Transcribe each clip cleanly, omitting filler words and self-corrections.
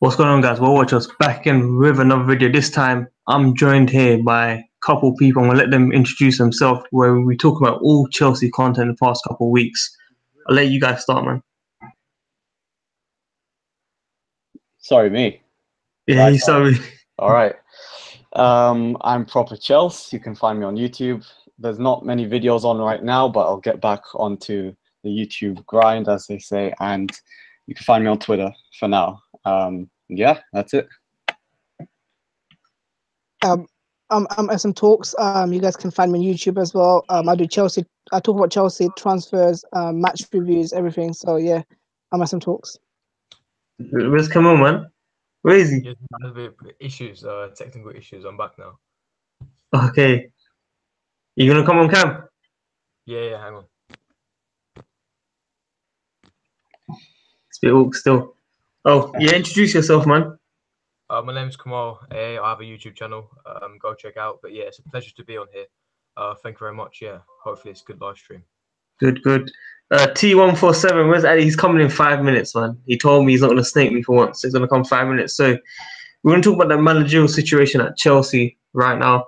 What's going on, guys? WorldWideChels back in with another video. This time, I'm joined here by a couple people. I'm going to let them introduce themselves, where we talk about all Chelsea content the past couple of weeks. I'll let you guys start, man. Sorry, me. Yeah, he's sorry. All right. I'm Proper Chels. You can find me on YouTube. There's not many videos on right now, but I'll get back onto the YouTube grind, as they say, and you can find me on Twitter for now. Yeah, that's it. I'm SMTalks. You guys can find me on YouTube as well. I do Chelsea. I talk about Chelsea transfers, match reviews, everything. So yeah, I'm SMTalks. Where's Kemal, man? Where is he? Technical issues. I'm back now. Okay. You gonna come on cam? Yeah, hang on. It's a bit awkward still. Oh, yeah, introduce yourself, man. My name's KemalAA. I have a YouTube channel. Go check out. But yeah, it's a pleasure to be on here. Thank you very much. Yeah, hopefully it's a good live stream. Good. T147, where's Addy? He's coming in 5 minutes, man. He told me he's not gonna snake me for once. He's gonna come 5 minutes. So we're gonna talk about the managerial situation at Chelsea right now.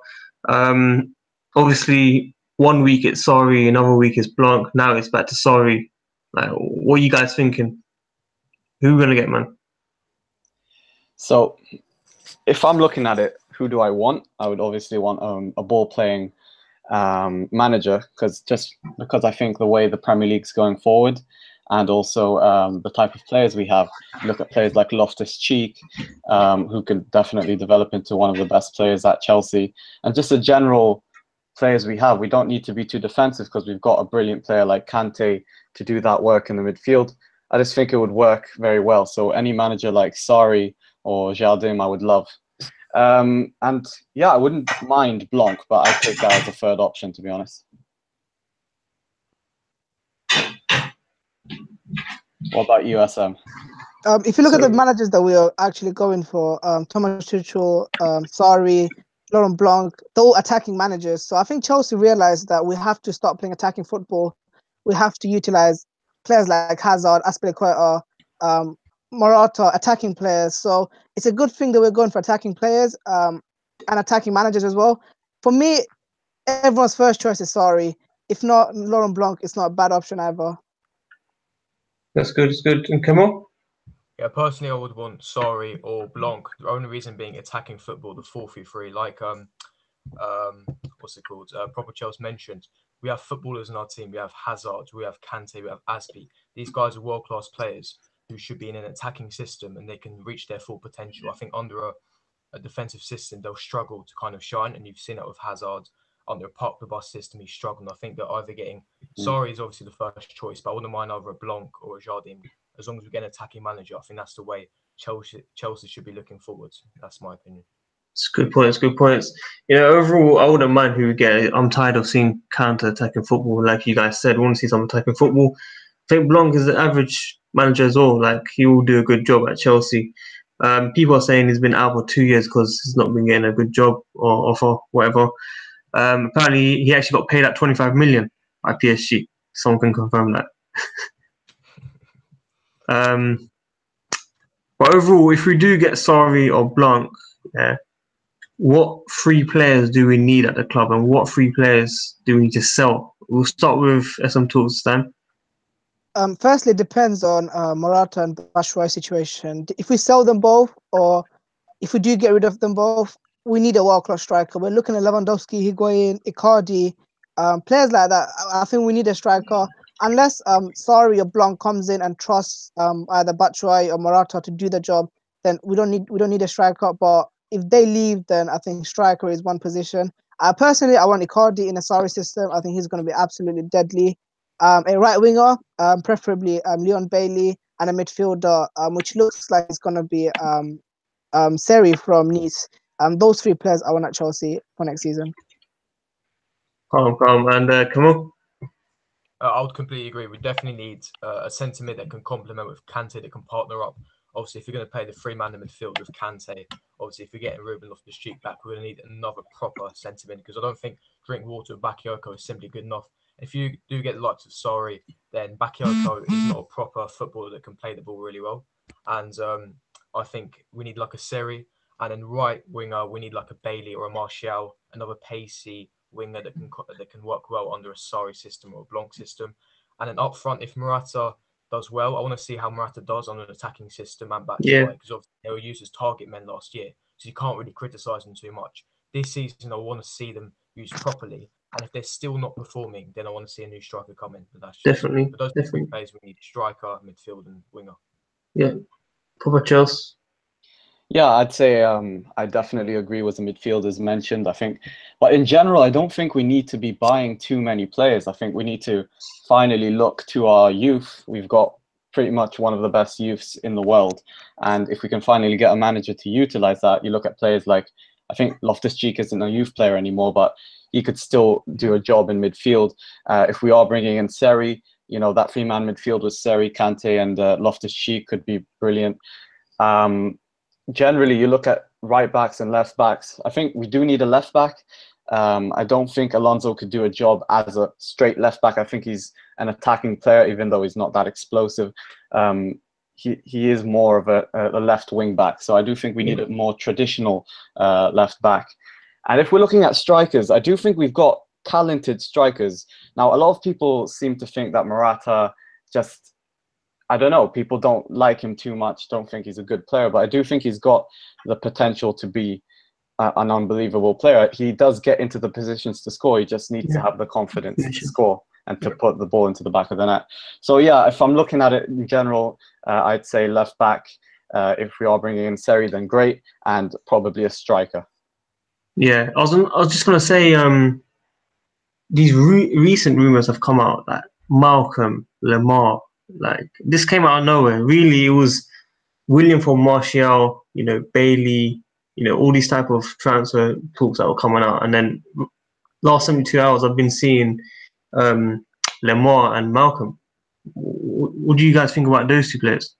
Obviously, 1 week it's Sarri, another week it's Blanc. Now it's back to Sarri. Like, what are you guys thinking? Who are we gonna get, man? So, if I'm looking at it, who do I want? I would obviously want a ball-playing manager, because I think the way the Premier League's going forward, and also the type of players we have. Look at players like Loftus-Cheek, who could definitely develop into one of the best players at Chelsea, and just the general players we have. We don't need to be too defensive because we've got a brilliant player like Kante to do that work in the midfield. I just think it would work very well. So any manager like Sarri or Jardim, I would love. And yeah, I wouldn't mind Blanc, but I'd take that as a third option, to be honest. What about you, SM? If you look at the managers that we are actually going for, Thomas Tuchel, Sarri, Laurent Blanc, they're all attacking managers. So I think Chelsea realized that we have to start playing attacking football. We have to utilize players like Hazard, Aspilicueta, Morata, attacking players. So it's a good thing that we're going for attacking players and attacking managers as well. For me, everyone's first choice is Sarri. If not Laurent Blanc, it's not a bad option either. That's good. It's good. And Kemal? Yeah, personally, I would want Sarri or Blanc. The only reason being attacking football, the 4-3-3, like what's it called? Proper Chelsea mentioned. We have footballers in our team. We have Hazard, we have Kante, we have Aspi. These guys are world-class players who should be in an attacking system and they can reach their full potential. I think under a defensive system, they'll struggle to kind of shine, and you've seen that with Hazard. Under a park the bus system, he's struggling. I think that either getting Sarri is obviously the first choice, but I wouldn't mind either a Blanc or a Jardim. As long as we get an attacking manager, I think that's the way Chelsea should be looking forward. That's my opinion. It's good points. Good points. You know, overall, I wouldn't mind who we get. I'm tired of seeing counter-attacking football, like you guys said. I want to see some attacking football. I think Blanc is an average manager as well. Like, he will do a good job at Chelsea. People are saying he's been out for 2 years because he's not been getting a good job or offer, whatever. Apparently, he actually got paid out 25 million by PSG. Someone can confirm that. But overall, if we do get Sarri or Blanc, what three players do we need at the club, and what three players do we need to sell? We'll start with SMTalks, Stan. Firstly, it depends on Morata and Batshuayi situation. If we sell them both, or if we do get rid of them both, we need a world-class striker. We're looking at Lewandowski, Higuain, Icardi, players like that. I think we need a striker. Unless Sarri or Blanc comes in and trusts either Batshuayi or Morata to do the job, then we don't need a striker. But if they leave, then I think striker is one position. Personally, I want Icardi in a Sarri system. I think he's going to be absolutely deadly. A right winger, preferably Leon Bailey, and a midfielder, which looks like it's going to be Seri from Nice. Those three players I want at Chelsea for next season. Calm. And Kemal? I would completely agree. We definitely need a centre mid that can complement with Kante, that can partner up. Obviously, if you're going to play the three-man in midfield with Kante, obviously, if you're getting Ruben Loftus-Cheek back, we're going to need another proper centre mid, because I don't think Drinkwater with Bakayoko is simply good enough. If you do get the likes of Sarri, then Bakayoko is not a proper footballer that can play the ball really well. And I think we need like a Seri, and then right winger we need like a Bailey or a Martial, another pacey winger that can work well under a Sarri system or a Blanc system. And then up front, if Morata does well, I want to see how Morata does on an attacking system and back Yeah. because obviously they were used as target men last year, so you can't really criticise them too much. This season, I want to see them used properly, and if they're still not performing, then I want to see a new striker come in. But that's just, Definitely. but those Definitely. three players we need: striker, midfield, and winger. Yeah. Proper Chelsea. Yeah, I'd say I definitely agree with the midfielders mentioned. I think, but in general, I don't think we need to be buying too many players. I think we need to finally look to our youth. We've got pretty much one of the best youths in the world, and if we can finally get a manager to utilize that, you look at players like, I think Loftus-Cheek isn't a youth player anymore, but he could still do a job in midfield. If we are bringing in Seri, you know, that three-man midfield with Seri, Kante, and Loftus-Cheek could be brilliant. Generally, you look at right backs and left backs. I think we do need a left back. I don't think Alonso could do a job as a straight left back. I think he's an attacking player, even though he's not that explosive. He is more of a left wing back. So I do think we need a more traditional left back. And if we're looking at strikers, I do think we've got talented strikers. Now, a lot of people seem to think that Morata just, I don't know, people don't like him too much, don't think he's a good player, but I do think he's got the potential to be an unbelievable player. He does get into the positions to score. He just needs to have the confidence to score and to put the ball into the back of the net. So yeah, if I'm looking at it in general, I'd say left back. If we are bringing in Seri, then great, and probably a striker. Yeah, I was just gonna say, these recent rumors have come out that Malcolm, Lamar, like this came out of nowhere. Really, it was William for Martial, you know, Bailey, you know, all these type of transfer talks that were coming out, and then last 72 hours I've been seeing Lamar and Malcolm. What do you guys think about those two players?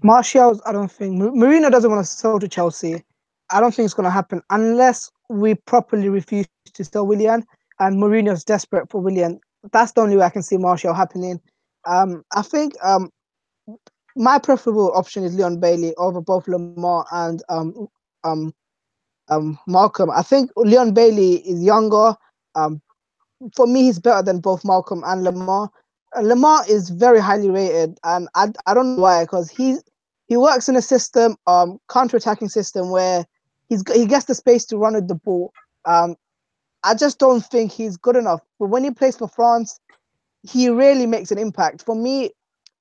Martial's, I don't think Mourinho doesn't want to sell to Chelsea. I don't think it's going to happen unless we properly refuse to sell Willian and Mourinho's desperate for Willian. That's the only way I can see Martial happening. I think my preferable option is Leon Bailey over both Lamar and Malcolm. I think Leon Bailey is younger. For me, he's better than both Malcolm and Lamar. Lamar is very highly rated, and I don't know why, because he works in a system, counter-attacking system where he gets the space to run with the ball. I just don't think he's good enough. But when he plays for France, he really makes an impact. For me,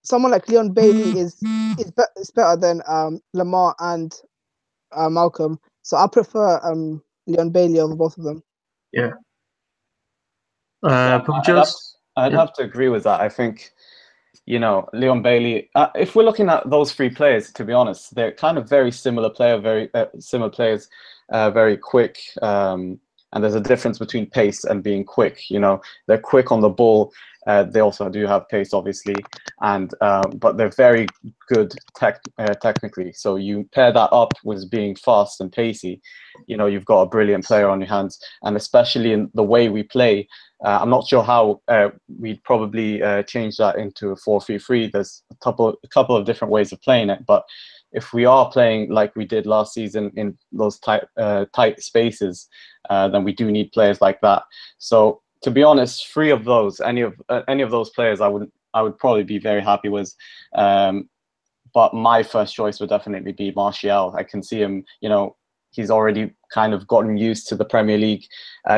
someone like Leon Bailey is better than Lamar and Malcolm. So I prefer Leon Bailey over both of them. Yeah. I'd have to agree with that. I think, you know, Leon Bailey, if we're looking at those three players, to be honest, they're kind of very similar players, very quick. And there's a difference between pace and being quick. You know, they're quick on the ball. They also do have pace, obviously, and but they're very good technically. So you pair that up with being fast and pacey, you know, you've got a brilliant player on your hands. And especially in the way we play, I'm not sure how we'd probably change that into a 4-3-3. There's a couple of different ways of playing it, but if we are playing like we did last season in those tight spaces, then we do need players like that. So to be honest, three of those, any of those players, I would probably be very happy with. But my first choice would definitely be Martial. I can see him, you know, he's already kind of gotten used to the Premier League,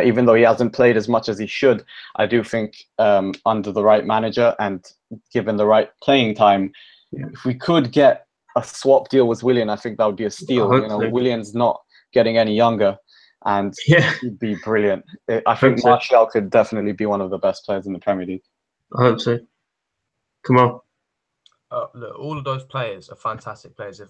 even though he hasn't played as much as he should. I do think under the right manager and given the right playing time, if we could get a swap deal with Willian, I think that would be a steal. You know, Willian's not getting any younger, and he'd be brilliant. I think Martial could definitely be one of the best players in the Premier League. I hope so. Come on. Look, all of those players are fantastic players.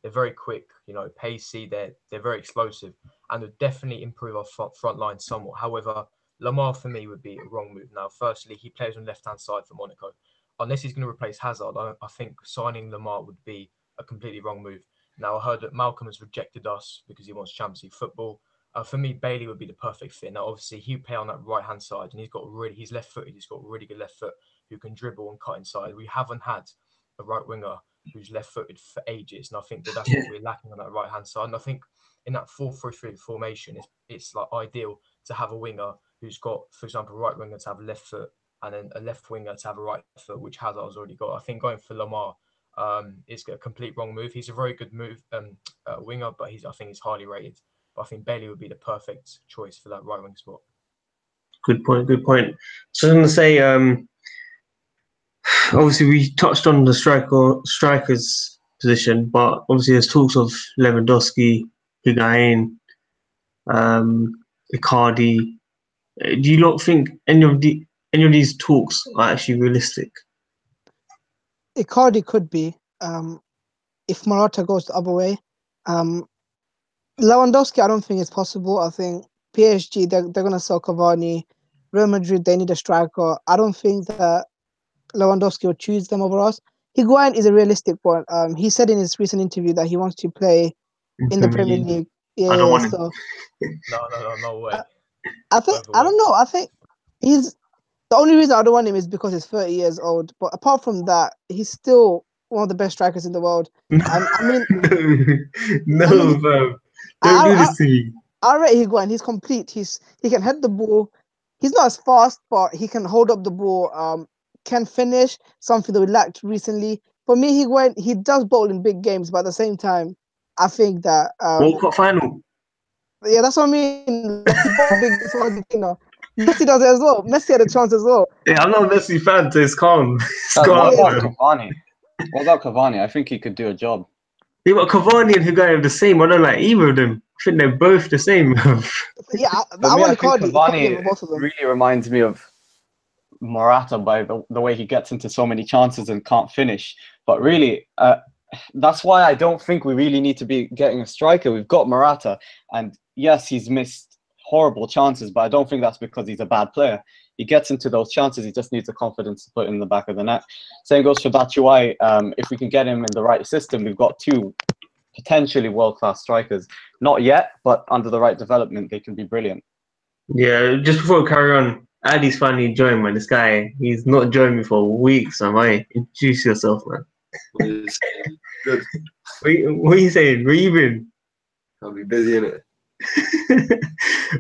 They're very quick, you know, pacey. They're very explosive, and would definitely improve our front line somewhat. However, Lamar for me would be a wrong move. Now, firstly, he plays on the left-hand side for Monaco. Unless he's going to replace Hazard, I think signing Lamar would be a completely wrong move. Now, I heard that Malcolm has rejected us because he wants Champions League football. For me, Bailey would be the perfect fit. Now, obviously, he'd play on that right-hand side, and he's left-footed. He's got a really good left foot who can dribble and cut inside. We haven't had a right winger who's left-footed for ages, and I think that's what we're lacking on that right-hand side. And I think in that 4-3-3 formation, it's like ideal to have a winger who's got, for example, a right winger to have a left foot, and then a left winger to have a right foot, which Hazard's already got. I think going for Lamar is a complete wrong move. He's a very good winger, but I think he's highly rated. But I think Bailey would be the perfect choice for that right wing spot. Good point. So I'm going to say, obviously we touched on the strikers position, but obviously there's talks of Lewandowski, Higuain, Icardi. Do you not think any of these talks are actually realistic? Icardi could be, if Morata goes the other way. Lewandowski, I don't think it's possible. I think PSG, they're going to sell Cavani. Real Madrid, they need a striker. I don't think that Lewandowski will choose them over us. Higuain is a realistic one. He said in his recent interview that he wants to play in the Premier League. Yeah, I don't want so No way. I don't know. I think he's the only reason I don't want him is because he's 30 years old. But apart from that, he's still one of the best strikers in the world. I mean, bro. Don't do this to me. I rate Higuain. He's complete. He can head the ball. He's not as fast, but he can hold up the ball. Can finish, something that we lacked recently. For me, Higuain, he does bowl in big games, but at the same time, I think that World Cup final. Yeah, that's what I mean. Messi does it as well. Messi had a chance as well. Yeah, I'm not a Messi fan, so it's calm. What about Cavani? I think he could do a job. Yeah, but Cavani and Higuain are the same. I don't like either of them. I think they're both the same. Yeah, I think Cavani really reminds me of Morata by the way he gets into so many chances and can't finish. But really, that's why I don't think we really need to be getting a striker. We've got Morata, and yes, he's missed horrible chances, but I don't think that's because he's a bad player. He gets into those chances, he just needs the confidence to put it in the back of the net. Same goes for Batshuayi. If we can get him in the right system, we've got two potentially world-class strikers. Not yet, but under the right development, they can be brilliant. Yeah, just before we carry on, Addy's finally joined, man. This guy, he's not joined me for weeks, am I? Introduce yourself, man. Good. What are you saying? Where you been? I'll be busy, innit?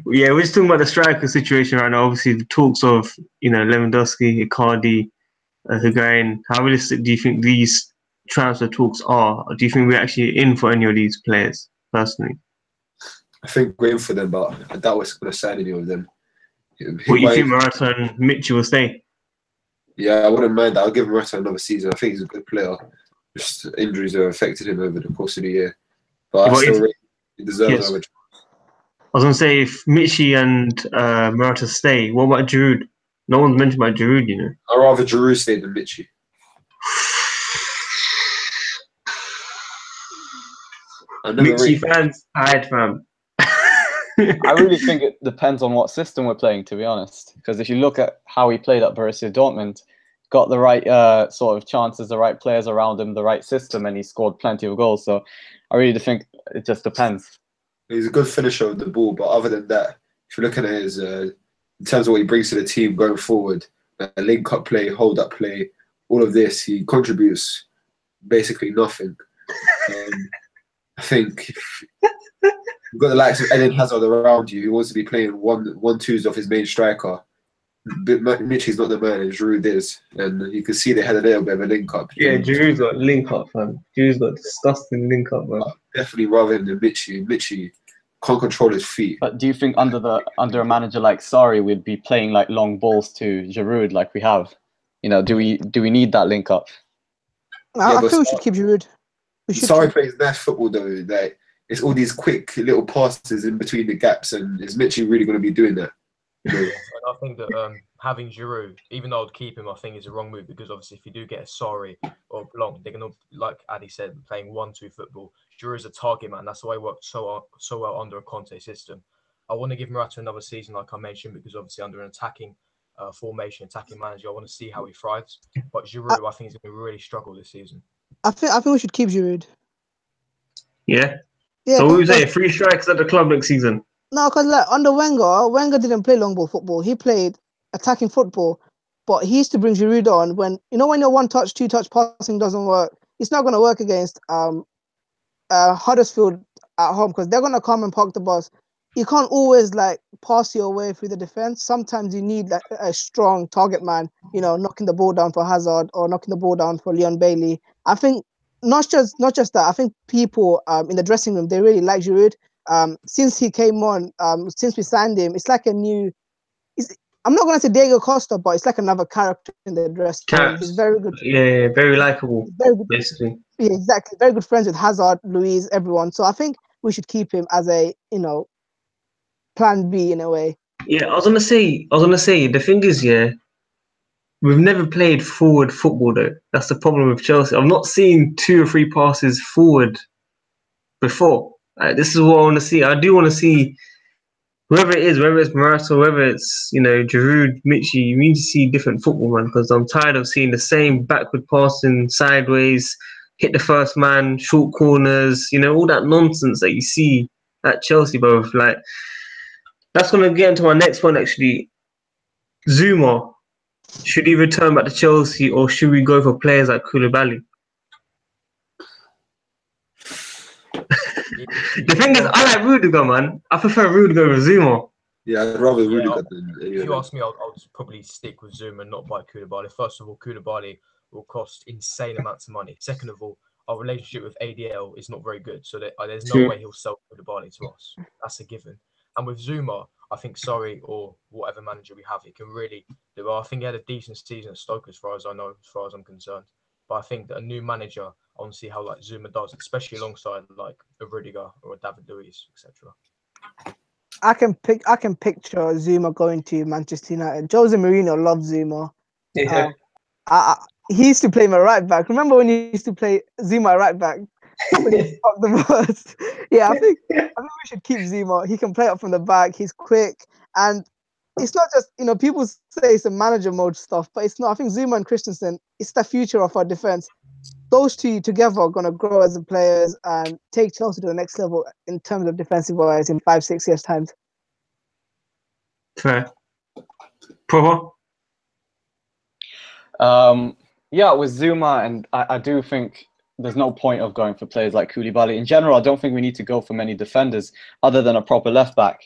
Yeah, we're just talking about the striker situation right now. Obviously, the talks of, Lewandowski, Icardi, Higuain. How realistic do you think these transfer talks are? Or do you think we're actually in for any of these players, personally? I think we're in for them, but I doubt we're going to sign any of them. What, you think Morata and Mitchell will stay? Yeah, I wouldn't mind that. I'll give Morata another season. I think he's a good player. Just injuries have affected him over the course of the year. But I still really deserves another chance. I was going to say, if Michi and Morata stay, what about Giroud? No one's mentioned about Giroud, you know. I'd rather Giroud stay than Michi. Michi fans, hide, fam. I really think it depends on what system we're playing, to be honest. Because if you look at how he played at Borussia Dortmund, got the right sort of chances, the right players around him, the right system, and he scored plenty of goals. So I really think it just depends. He's a good finisher of the ball, but other than that, if you're looking at his, in terms of what he brings to the team going forward, link-up play, hold-up play, all of this, he contributes basically nothing. I think you've got the likes of Eden Hazard around you who wants to be playing one-twos off his main striker. But Michi's not the man, and Giroud is. And you can see they had a little bit of a link-up. Yeah, Giroud's got link-up, fam. Giroud's got disgusting link-up, man. Definitely rather him than Michi. Michi can't control his feet. But do you think under a manager like Sarri, we'd be playing like long balls to Giroud like we have? Do we need that link-up? I think we should keep Giroud. Sarri plays nice football, though. Like, it's all these quick little passes in between the gaps, and is Michi really going to be doing that? And I think that having Giroud, even though I'd keep him, I think is a wrong move because obviously if you do get a Sarri or Blanc, they're going to, like Addy said, playing 1-2 football. Giroud's a target man. That's why he worked so well under a Conte system. I want to give Morata another season, like I mentioned, because obviously under an attacking formation, attacking manager, I want to see how he thrives. But Giroud, I think, is going to really struggle this season. I think we should keep Giroud. Yeah. So what would you say? 3 strikers at the club next season? No, because under Wenger didn't play long ball football. He played attacking football, but he used to bring Giroud on when your 1-touch, 2-touch passing doesn't work. it's not going to work against Huddersfield at home because they're going to come and park the bus. You can't always like pass your way through the defense. Sometimes you need like a strong target man, you know, knocking the ball down for Hazard or knocking the ball down for Leon Bailey. I think not just that. I think people in the dressing room, they really like Giroud. Since he came on, since we signed him, it's like a new. I'm not going to say Diego Costa, but it's like another character in the dressing room. He's very good. Yeah, very likable. Very good, basically. Yeah, exactly. Very good friends with Hazard, Luis, everyone. So I think we should keep him as a, you know, plan B in a way. Yeah, I was gonna say, the thing is, yeah, we've never played forward football though. That's the problem with Chelsea. I've not seen 2 or 3 passes forward before. This is what I want to see. I do want to see whoever it is, whether it's Morata, whether it's, you know, Giroud, Michi. You need to see different football, man, because I'm tired of seeing the same backward passing, sideways, hit the first man, short corners, you know, all that nonsense that you see at Chelsea, bro. Like, that's going to get into my next point, actually. Zuma, should he return back to Chelsea or should we go for players like Koulibaly? The thing is, I like Rudiger, man. I prefer Rudiger over Zuma. Yeah, I'd rather Rudiger than... If you ask me, I'll probably stick with Zuma and not buy Koulibaly. First of all, Koulibaly will cost insane amounts of money. Second of all, our relationship with ADL is not very good, so there's no way he'll sell Koulibaly to us. That's a given. And with Zuma, I think Sarri or whatever manager we have, he can really do well. I think he had a decent season at Stoke, as far as I know, as far as I'm concerned. But I think that a new manager, I want to see how like Zuma does, especially alongside like a Rudiger or a David Luiz, etc. I can picture Zuma going to Manchester United. Jose Mourinho loves Zuma. Yeah. He used to play my right back. Remember when he used to play Zuma right back? The most. Yeah, I think we should keep Zuma. He can play up from the back. He's quick, and it's not just, you know, people say it's a manager mode stuff, but it's not. I think Zuma and Christensen, it's the future of our defense. Those two together are gonna grow as players and take Chelsea to the next level in terms of defensive wise in 5-6 years time. Fair. Proper. Yeah, with Zuma, and I do think there's no point of going for players like Koulibaly. In general, I don't think we need to go for many defenders other than a proper left back.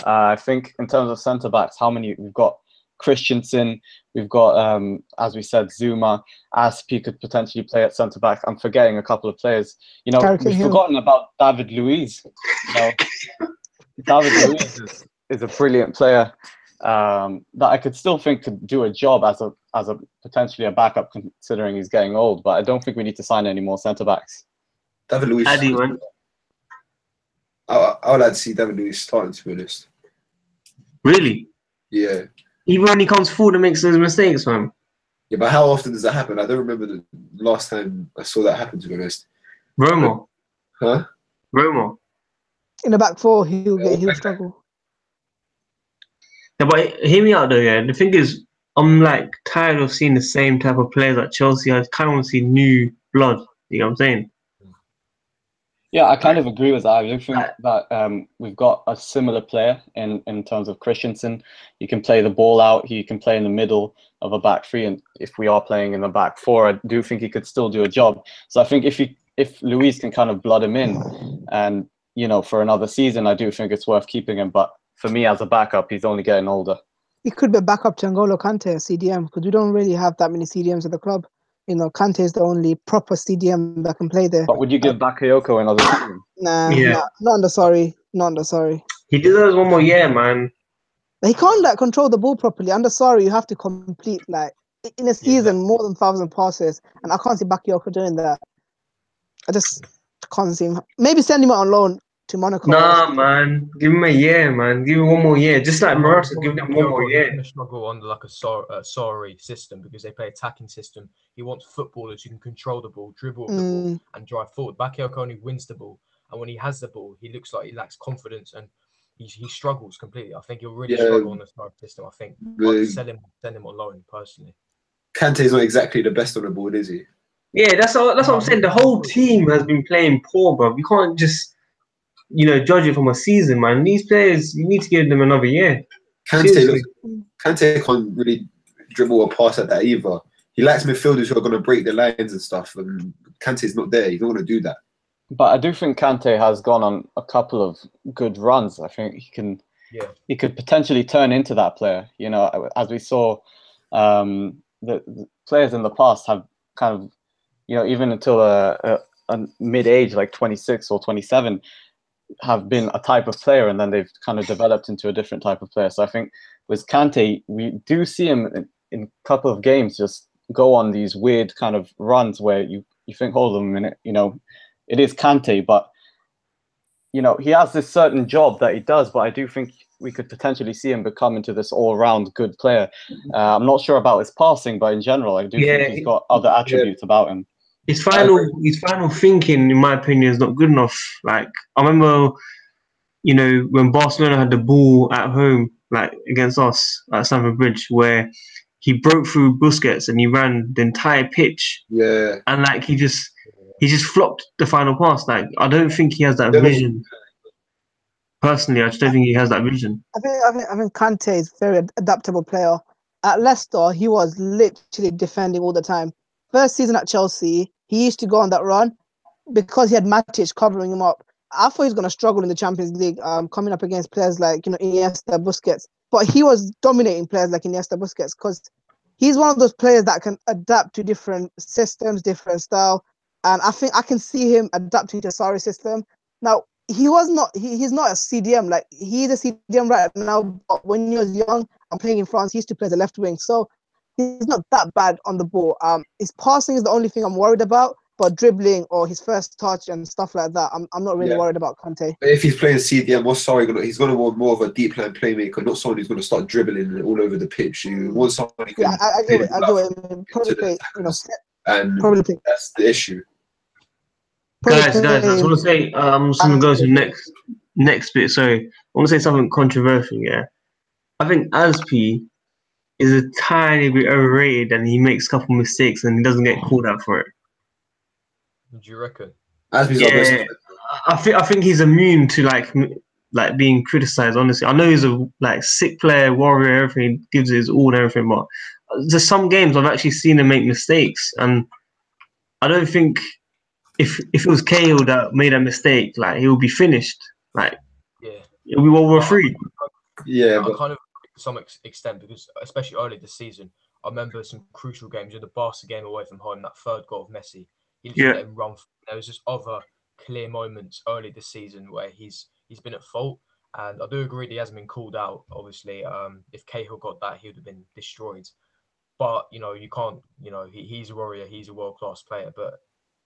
I think in terms of centre backs, how many we've got? Christensen, we've got, as we said, Zuma. Aspi could potentially play at centre back. I'm forgetting a couple of players. You know, we've forgotten about David Luiz. You know, David Luiz is a brilliant player that I could still think could do a job as a potentially a backup, considering he's getting old. But I don't think we need to sign any more centre backs. David Luiz. I would like to see David Luiz starting, to be honest. Really? Yeah. Even when he comes forward and makes those mistakes, man. Yeah, but how often does that happen? I don't remember the last time I saw that happen, to be honest. Roma. Huh? Roma. In the back four, he'll struggle. Yeah, but hear me out though, yeah. The thing is, I'm like tired of seeing the same type of players at Chelsea. I kind of want to see new blood. You know what I'm saying? Yeah, I kind of agree with that. I do think that we've got a similar player in terms of Christensen. He can play the ball out. He can play in the middle of a back three. And if we are playing in the back four, I do think he could still do a job. So I think if Luiz can kind of blood him in and, you know, for another season, I do think it's worth keeping him. But for me as a backup, he's only getting older. He could be a backup to N'Golo Kante, a CDM, because we don't really have that many CDMs at the club. You know, Kante is the only proper CDM that can play there. But would you give Bakayoko another season? Nah, not under Sarri. Not under Sarri. He deserves one more year, man. He can't like control the ball properly. Under Sarri, you have to complete like in a season more than 1,000 passes, and I can't see Bakayoko doing that. I just can't see him. Maybe send him out on loan to Monaco. Nah, man. Give him a year, man. Give him one more year. Just like Morata, give them one more year. He's going to struggle under like a Sarri system because they play attacking system. He wants footballers who can control the ball, dribble the ball, and drive forward. Bakayoko only wins the ball, and when he has the ball, he looks like he lacks confidence and he struggles completely. I think he'll really struggle on the Sarri system. I think I'd send him on loan personally. Kante's not exactly the best on the board, is he? Yeah, that's what I'm saying. The whole team has been playing poor, bro. You can't just, you know, judge it from a season, man. These players, you need to give them another year. Kante can't really dribble or pass at that either. He likes midfielders who are going to break the lines and stuff. And Kante's not there. You don't want to do that. But I do think Kante has gone on a couple of good runs. I think he could potentially turn into that player. You know, as we saw, the players in the past have kind of, you know, even until a mid-age, like 26 or 27, have been a type of player, and then they've kind of developed into a different type of player. So I think with Kante, we do see him in a couple of games just go on these weird kind of runs where you think, hold on a minute, you know, it is Kante, but you know, he has this certain job that he does, but I do think we could potentially see him become into this all-round good player. I'm not sure about his passing, but in general, I do think he's got other attributes about him. His final thinking, in my opinion, is not good enough. Like, I remember, you know, when Barcelona had the ball at home, like against us at Stamford Bridge, where he broke through Busquets and he ran the entire pitch. Yeah. And like he just flopped the final pass. Like, I don't think he has that vision. Personally, I just don't think he has that vision. I think Kante is a very adaptable player. At Leicester, he was literally defending all the time. First season at Chelsea, he used to go on that run because he had Matic covering him up. I thought he was going to struggle in the Champions League, coming up against players like, you know, Iniesta, Busquets. But he was dominating players like Iniesta, Busquets, because he's one of those players that can adapt to different systems, different style. And I think I can see him adapting to Sarri's system. Now, he's not a CDM. Like, he's a CDM right now, but when he was young and playing in France, he used to play the left wing. So he's not that bad on the ball. His passing is the only thing I'm worried about, but dribbling or his first touch and stuff like that, I'm not really worried about Kante. But if he's playing CDM, what's Sarri going to? He's going to want more of a deep line playmaker, not someone who's going to start dribbling all over the pitch. You want someone who can. Yeah, I do it. Probably play, you know, and that's the issue. Guys, I just want to say, I'm just going to go to the next bit. Sorry, I want to say something controversial. Yeah, I think Aspi is a tiny bit overrated, and he makes a couple mistakes, and he doesn't get called out for it. Do you reckon? Yeah, I think he's immune to like being criticized. Honestly, I know he's a sick player, warrior, everything. He gives his all and everything, but there's some games I've actually seen him make mistakes, and I don't think if it was Cahill that made a mistake, like, he will be finished. Like, it'll be World War III. Yeah, I kind of to some extent, because especially early this season, I remember some crucial games in the Barca game away from home. That third goal of Messi, he just let him run. There was just other clear moments early this season where he's been at fault, and I do agree that he hasn't been called out. Obviously, if Cahill got that, he would have been destroyed. But you know, you can't. You know, he's a warrior. He's a world-class player. But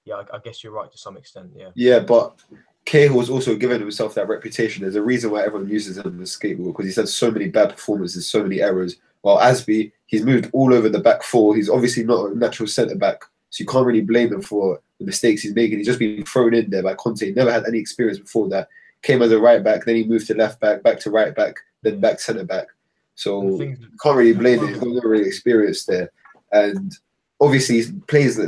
yeah, I guess you're right to some extent. Yeah. Yeah, but Cahill's also given himself that reputation. There's a reason why everyone uses him as a scapegoat, because he's had so many bad performances, so many errors. While Aspi, he's moved all over the back four. He's obviously not a natural centre back, so you can't really blame him for the mistakes he's making. He's just been thrown in there by Conte. He never had any experience before that. Came as a right back, then he moved to left back, back to right back, then back centre back. So you can't really blame him. He's got no real experience there. And obviously he plays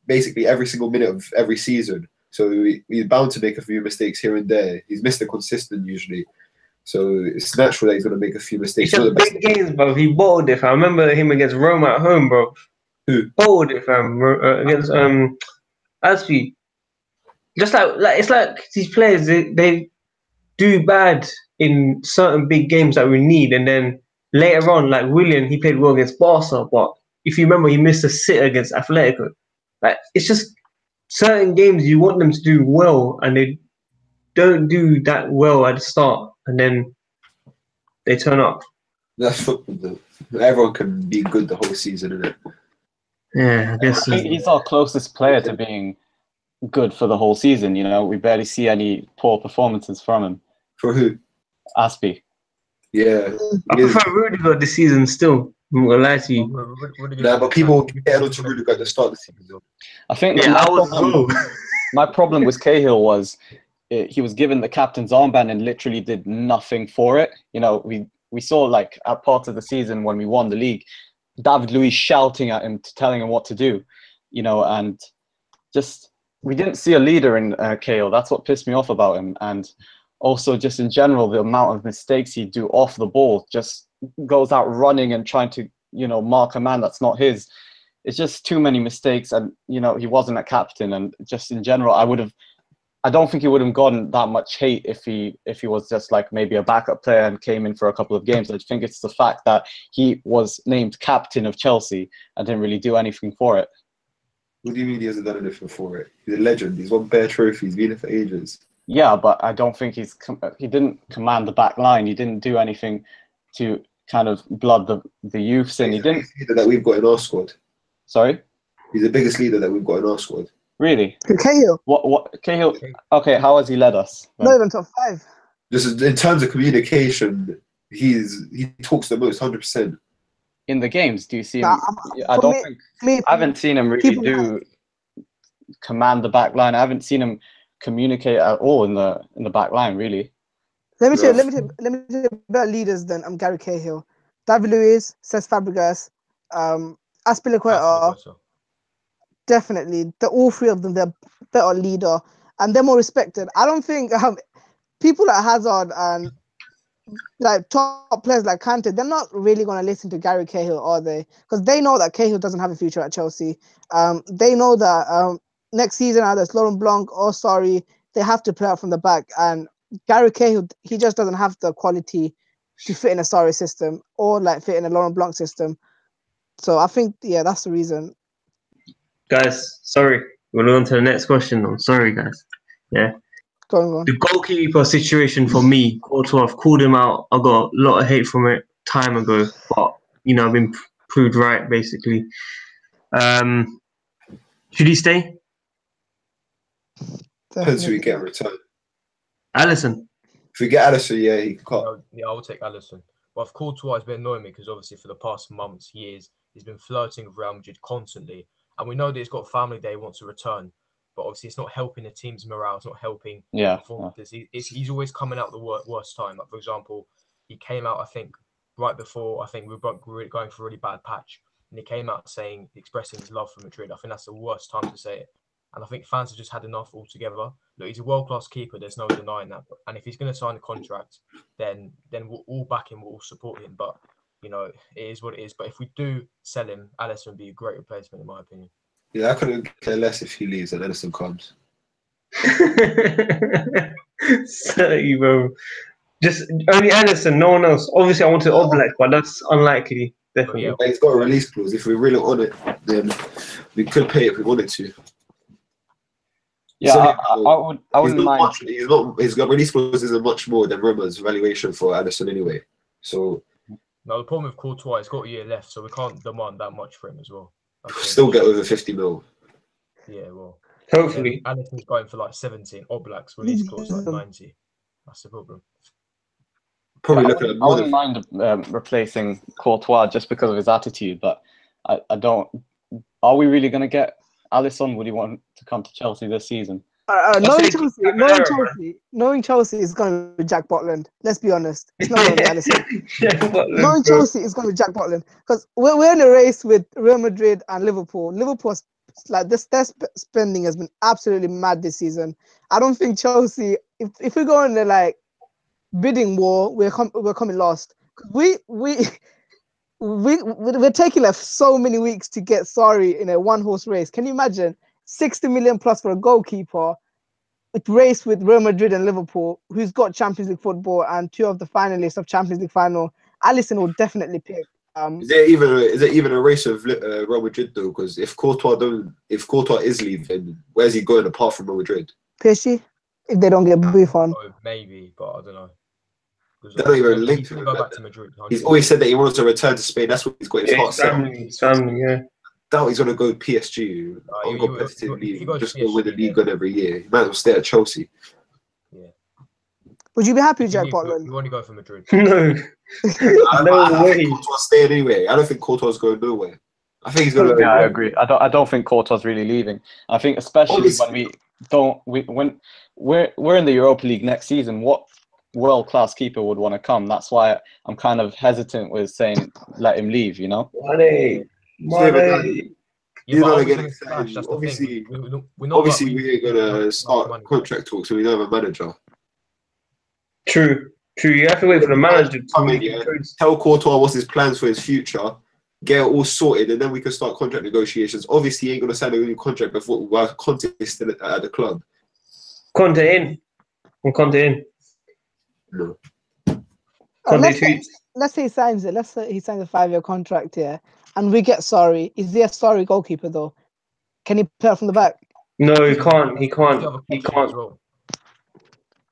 basically every single minute of every season. So he's bound to make a few mistakes here and there. He's Mr. Consistent usually. So it's natural that he's going to make a few mistakes. It's just big games, bro. He bottled it, fam. I remember him against Roma at home, bro. Who? Bottled it, fam. Against Aspi. Just like it's like these players, they do bad in certain big games that we need, and then later on, like Willian, he played well against Barca, but if you remember, he missed a sitter against Atletico. Like, it's just certain games you want them to do well, and they don't do that well at the start, and then they turn up. That's football, though. Everyone can be good the whole season, isn't it? Yeah, I guess. I think he's our closest player to being good for the whole season. You know, we barely see any poor performances from him. For who? Aspi. Yeah. I prefer Rudiger this season still. I'm not gonna lie to you. Nah, but people get onto Rudiger at the start of the season, though. I think my problem with Cahill was he was given the captain's armband and literally did nothing for it. You know, we saw, like, at part of the season when we won the league, David Luiz shouting at him, telling him what to do, you know, and just we didn't see a leader in Cahill. That's what pissed me off about him. And also just in general, the amount of mistakes he'd do off the ball, just goes out running and trying to, you know, mark a man that's not his. it's just too many mistakes, and you know he wasn't a captain, and just in general, I don't think he would have gotten that much hate if he was just like maybe a backup player and came in for a couple of games. I think it's the fact that he was named captain of Chelsea and didn't really do anything for it. What do you mean he hasn't done anything for it? He's a legend. He's won bare trophies. He's been there for ages. Yeah, but I don't think he didn't command the back line. He didn't do anything to kind of blood the youths in. He didn't. He's the biggest leader that we've got in our squad. Sorry? He's the biggest leader that we've got in our squad. Really? Cahill. What Cahill? Okay, how has he led us? Not even top 5. Just in terms of communication, he talks the most, 100%. In the games, do you see him? Nah, I haven't seen him really command the back line. I haven't seen him communicate at all in the back line, really. Let me tell you better leaders than Gary Cahill. David Luiz, Cesc Fabregas, Azpilicueta. Definitely, all three of them, they're better leader and they're more respected. I don't think people like Hazard and like top players like Kante, they're not really going to listen to Gary Cahill, are they? Because they know that Cahill doesn't have a future at Chelsea. They know that next season either it's Laurent Blanc or Sarri, they have to play out from the back. And Gary Cahill, he just doesn't have the quality to fit in a Sarri system or like fit in a Laurent Blanc system. So I think, yeah, that's the reason. Guys, sorry. We'll on to the next question. I'm sorry, guys. Yeah. Go on. The goalkeeper situation for me, Courtois, I've called him out. I got a lot of hate from it time ago, but you know, I've been proved right basically. Should he stay? Depends who we get in return. Alisson. If we get Alisson, yeah, he can cut. Yeah, I will take Alisson. But if Courtois has been annoying me because obviously for the past months, years, he's been flirting with Real Madrid constantly. And we know that he's got a family day, he wants to return. But obviously it's not helping the team's morale, it's not helping performances. He's always coming out the worst time. Like, for example, he came out, I think, right before, I think we were going for a really bad patch. And he came out expressing his love for Madrid. I think that's the worst time to say it. And I think fans have just had enough altogether. Look, he's a world-class keeper. There's no denying that. And if he's going to sign a contract, then we'll all back him, we'll all support him. But, you know, it is what it is. But if we do sell him, Alisson would be a great replacement, in my opinion. Yeah, I couldn't care less if he leaves and Alisson comes. Sorry, bro. Just only Alisson, no one else. Obviously, I wanted Oblak, but that's unlikely. Definitely. Yeah. He's got a release clause. If we really on it, then we could pay if we wanted to. Yeah, I wouldn't mind. His release clause isn't much more than Roma's valuation for Alisson anyway. So no, the problem with Courtois, he's got a year left, so we can't demand that much for him as well. Still get over 50 mil. Yeah, well, hopefully. Alisson's going for like 17. Oblak's release clause like 90. That's the problem. Probably I wouldn't mind replacing Courtois just because of his attitude, but I don't. Are we really going to get Alisson? Would he want to come to Chelsea this season? Knowing Chelsea is going to be Jack Butland. Let's be honest. It's not going to be Alisson. Knowing Chelsea is going to be Jack Butland because we're in a race with Real Madrid and Liverpool. Liverpool's like their spending has been absolutely mad this season. I don't think Chelsea. If we go in the like bidding war, we're coming last. We're taking like so many weeks to get Sarri in a one-horse race. Can you imagine 60 million plus for a goalkeeper? It race with Real Madrid and Liverpool, who's got Champions League football and 2 of the finalists of Champions League final. Alisson will definitely pick. Is there even a race of Real Madrid though? Because if Courtois is leaving, where's he going apart from Real Madrid? PSG, if they don't get Buffon. Maybe, but I don't know. They're not even linked to him. Go back to Madrid. He's always said that he wants to return to Spain. That's what he's got his heart set on. His family, yeah. Doubt he's going to go PSG on competitive league. Just go win the league every year. He might as well stay at Chelsea. Yeah. Would you be happy with Jack Butland? You want to go for Madrid? No. No way. Courtois staying anyway. I don't think Courtois is going nowhere. I think he's going to. Yeah, I agree. I don't think Courtois really leaving. I think especially when we're in the Europa League next season. What world-class keeper would want to come? That's why I'm kind of hesitant with saying let him leave. You know. Money. You're not going to get obviously, we ain't going to start contract talks, so we don't have a manager. True. You have to wait for the manager to come in. Yeah. Tell Courtois what's his plans for his future, get it all sorted, and then we can start contract negotiations. Obviously, he ain't gonna sign a new contract before while Conte is still at the club. Conte in. And Conte in. No. Conte tweets. Let's say he signs it. Let's say he signs a 5-year contract here, and we get Sarri. Is he a Sarri goalkeeper though? Can he play from the back? No, he can't. He The can't. other He question can't. as well.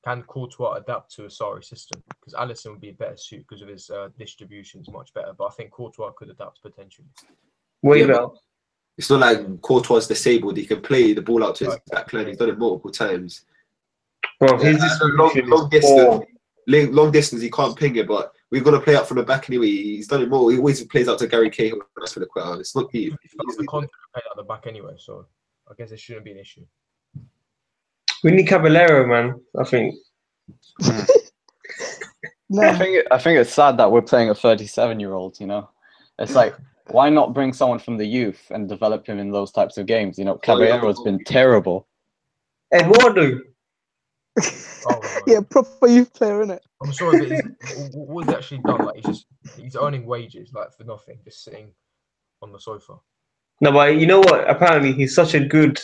Can Courtois adapt to a Sarri system? Because Alisson would be a better suit because of his distributions much better. But I think Courtois could adapt potentially. Way Yeah, better. It's not like Courtois disabled. He can play the ball out to his back line. He's done it multiple times. Bro, his long distance. Long distance, he can't ping it, but we're gonna play out from the back anyway. He's done it more. He always plays out to Gary Cahill. That's for the crowd. It's not deep. The Conte play out the back anyway, so I guess it shouldn't be an issue. We need Caballero, man. I think. No. I think it's sad that we're playing a 37-year-old. You know, it's like, why not bring someone from the youth and develop him in those types of games? You know, Caballero's been terrible. Eduardo. Yeah, proper youth player, innit? I'm sorry, but what has he actually done? Like he's earning wages like for nothing, just sitting on the sofa. No, but you know what? Apparently, he's such a good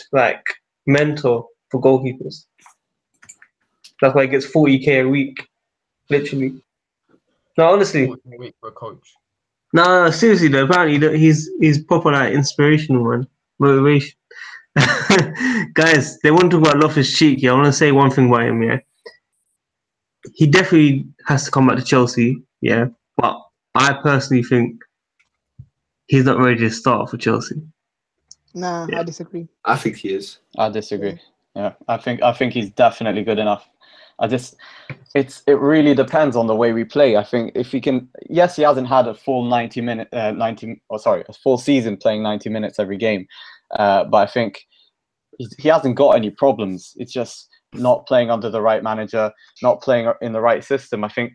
mentor for goalkeepers. That's why he gets 40k a week, literally. No, honestly. 40 a week for a coach. No, seriously though. Apparently, he's proper inspirational, man. Motivation. Guys, they want to talk about Loftus-Cheek. Yeah, I want to say one thing about him. Yeah, he definitely has to come back to Chelsea. Yeah, but I personally think he's not ready to start for Chelsea. Nah, Yeah. I disagree. I think he is. I disagree. Yeah, I think he's definitely good enough. It really depends on the way we play. I think if he can, yes, he hasn't had a full a full season playing 90 minutes every game, but I think he hasn't got any problems. It's just not playing under the right manager, not playing in the right system. I think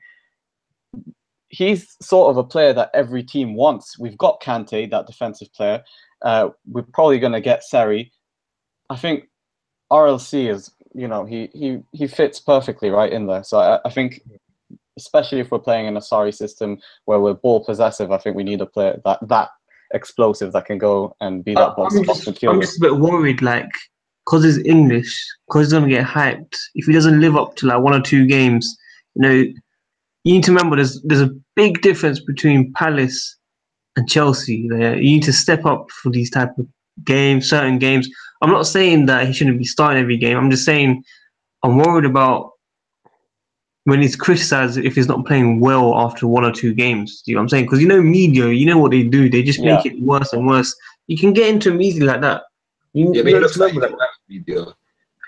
he's sort of a player that every team wants. We've got Kante, that defensive player. We're probably going to get Seri. I think RLC is, he fits perfectly right in there. So I think, especially if we're playing in a Sarri system where we're ball possessive, I think we need a player that explosive that can go and be that box midfielder. I'm just a bit worried, because he's English, because he's gonna get hyped. If he doesn't live up to 1 or 2 games, you need to remember there's a big difference between Palace and Chelsea. You need to step up for these type of games, certain games. I'm not saying that he shouldn't be starting every game. I'm just saying I'm worried about when he's criticised if he's not playing well after 1 or 2 games. You know what I'm saying? Because media, what they do. They just make it worse and worse. You can get into him easily like that. He looks like media.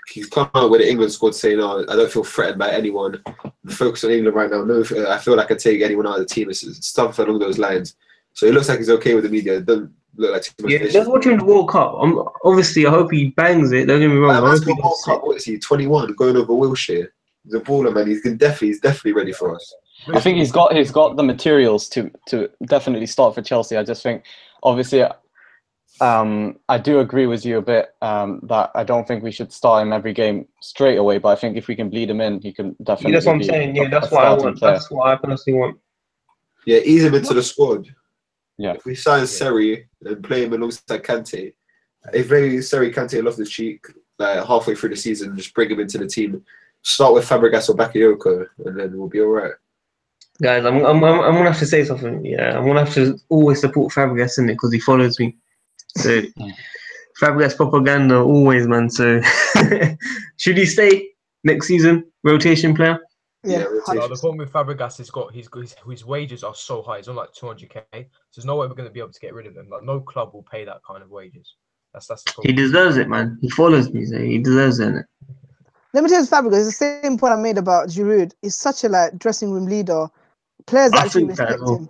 He's come out with the England squad saying, "Oh, I don't feel threatened by anyone. Focus on England right now. No, I feel like I take anyone out of the team." It's stuff along those lines. So it looks like he's okay with the media. It doesn't look like too much. Yeah, just watching the World Cup. Obviously, I hope he bangs it. Don't get me wrong. World Cup, what is he? 21, going over Wilshere. He's a baller, man. He's definitely ready for us. I think he's got the materials to definitely start for Chelsea. I just think, obviously, I do agree with you a bit that I don't think we should start him every game straight away. But I think if we can bleed him in, he can definitely. That's what I'm saying. Yeah, that's what I want. That's what I personally want. Yeah, ease him into the squad. Yeah. If we sign Seri and play him alongside Kante, if maybe Seri, Kante, Loftus-Cheek halfway through the season, just bring him into the team. Start with Fabregas or Bakayoko, and then we'll be all right. Guys, I'm gonna have to say something. Yeah, I'm gonna have to always support Fabregas in it because he follows me. So Fabregas propaganda always, man. So should he stay next season? Rotation player. Yeah. The problem with Fabregas is his wages are so high. He's on 200k. So there's no way we're going to be able to get rid of him. No club will pay that kind of wages. That's the problem. He deserves it, man. He follows me, so he deserves it. Innit? Let me tell you, Fabregas. It's the same point I made about Giroud. He's such a dressing room leader. Players actually respect him.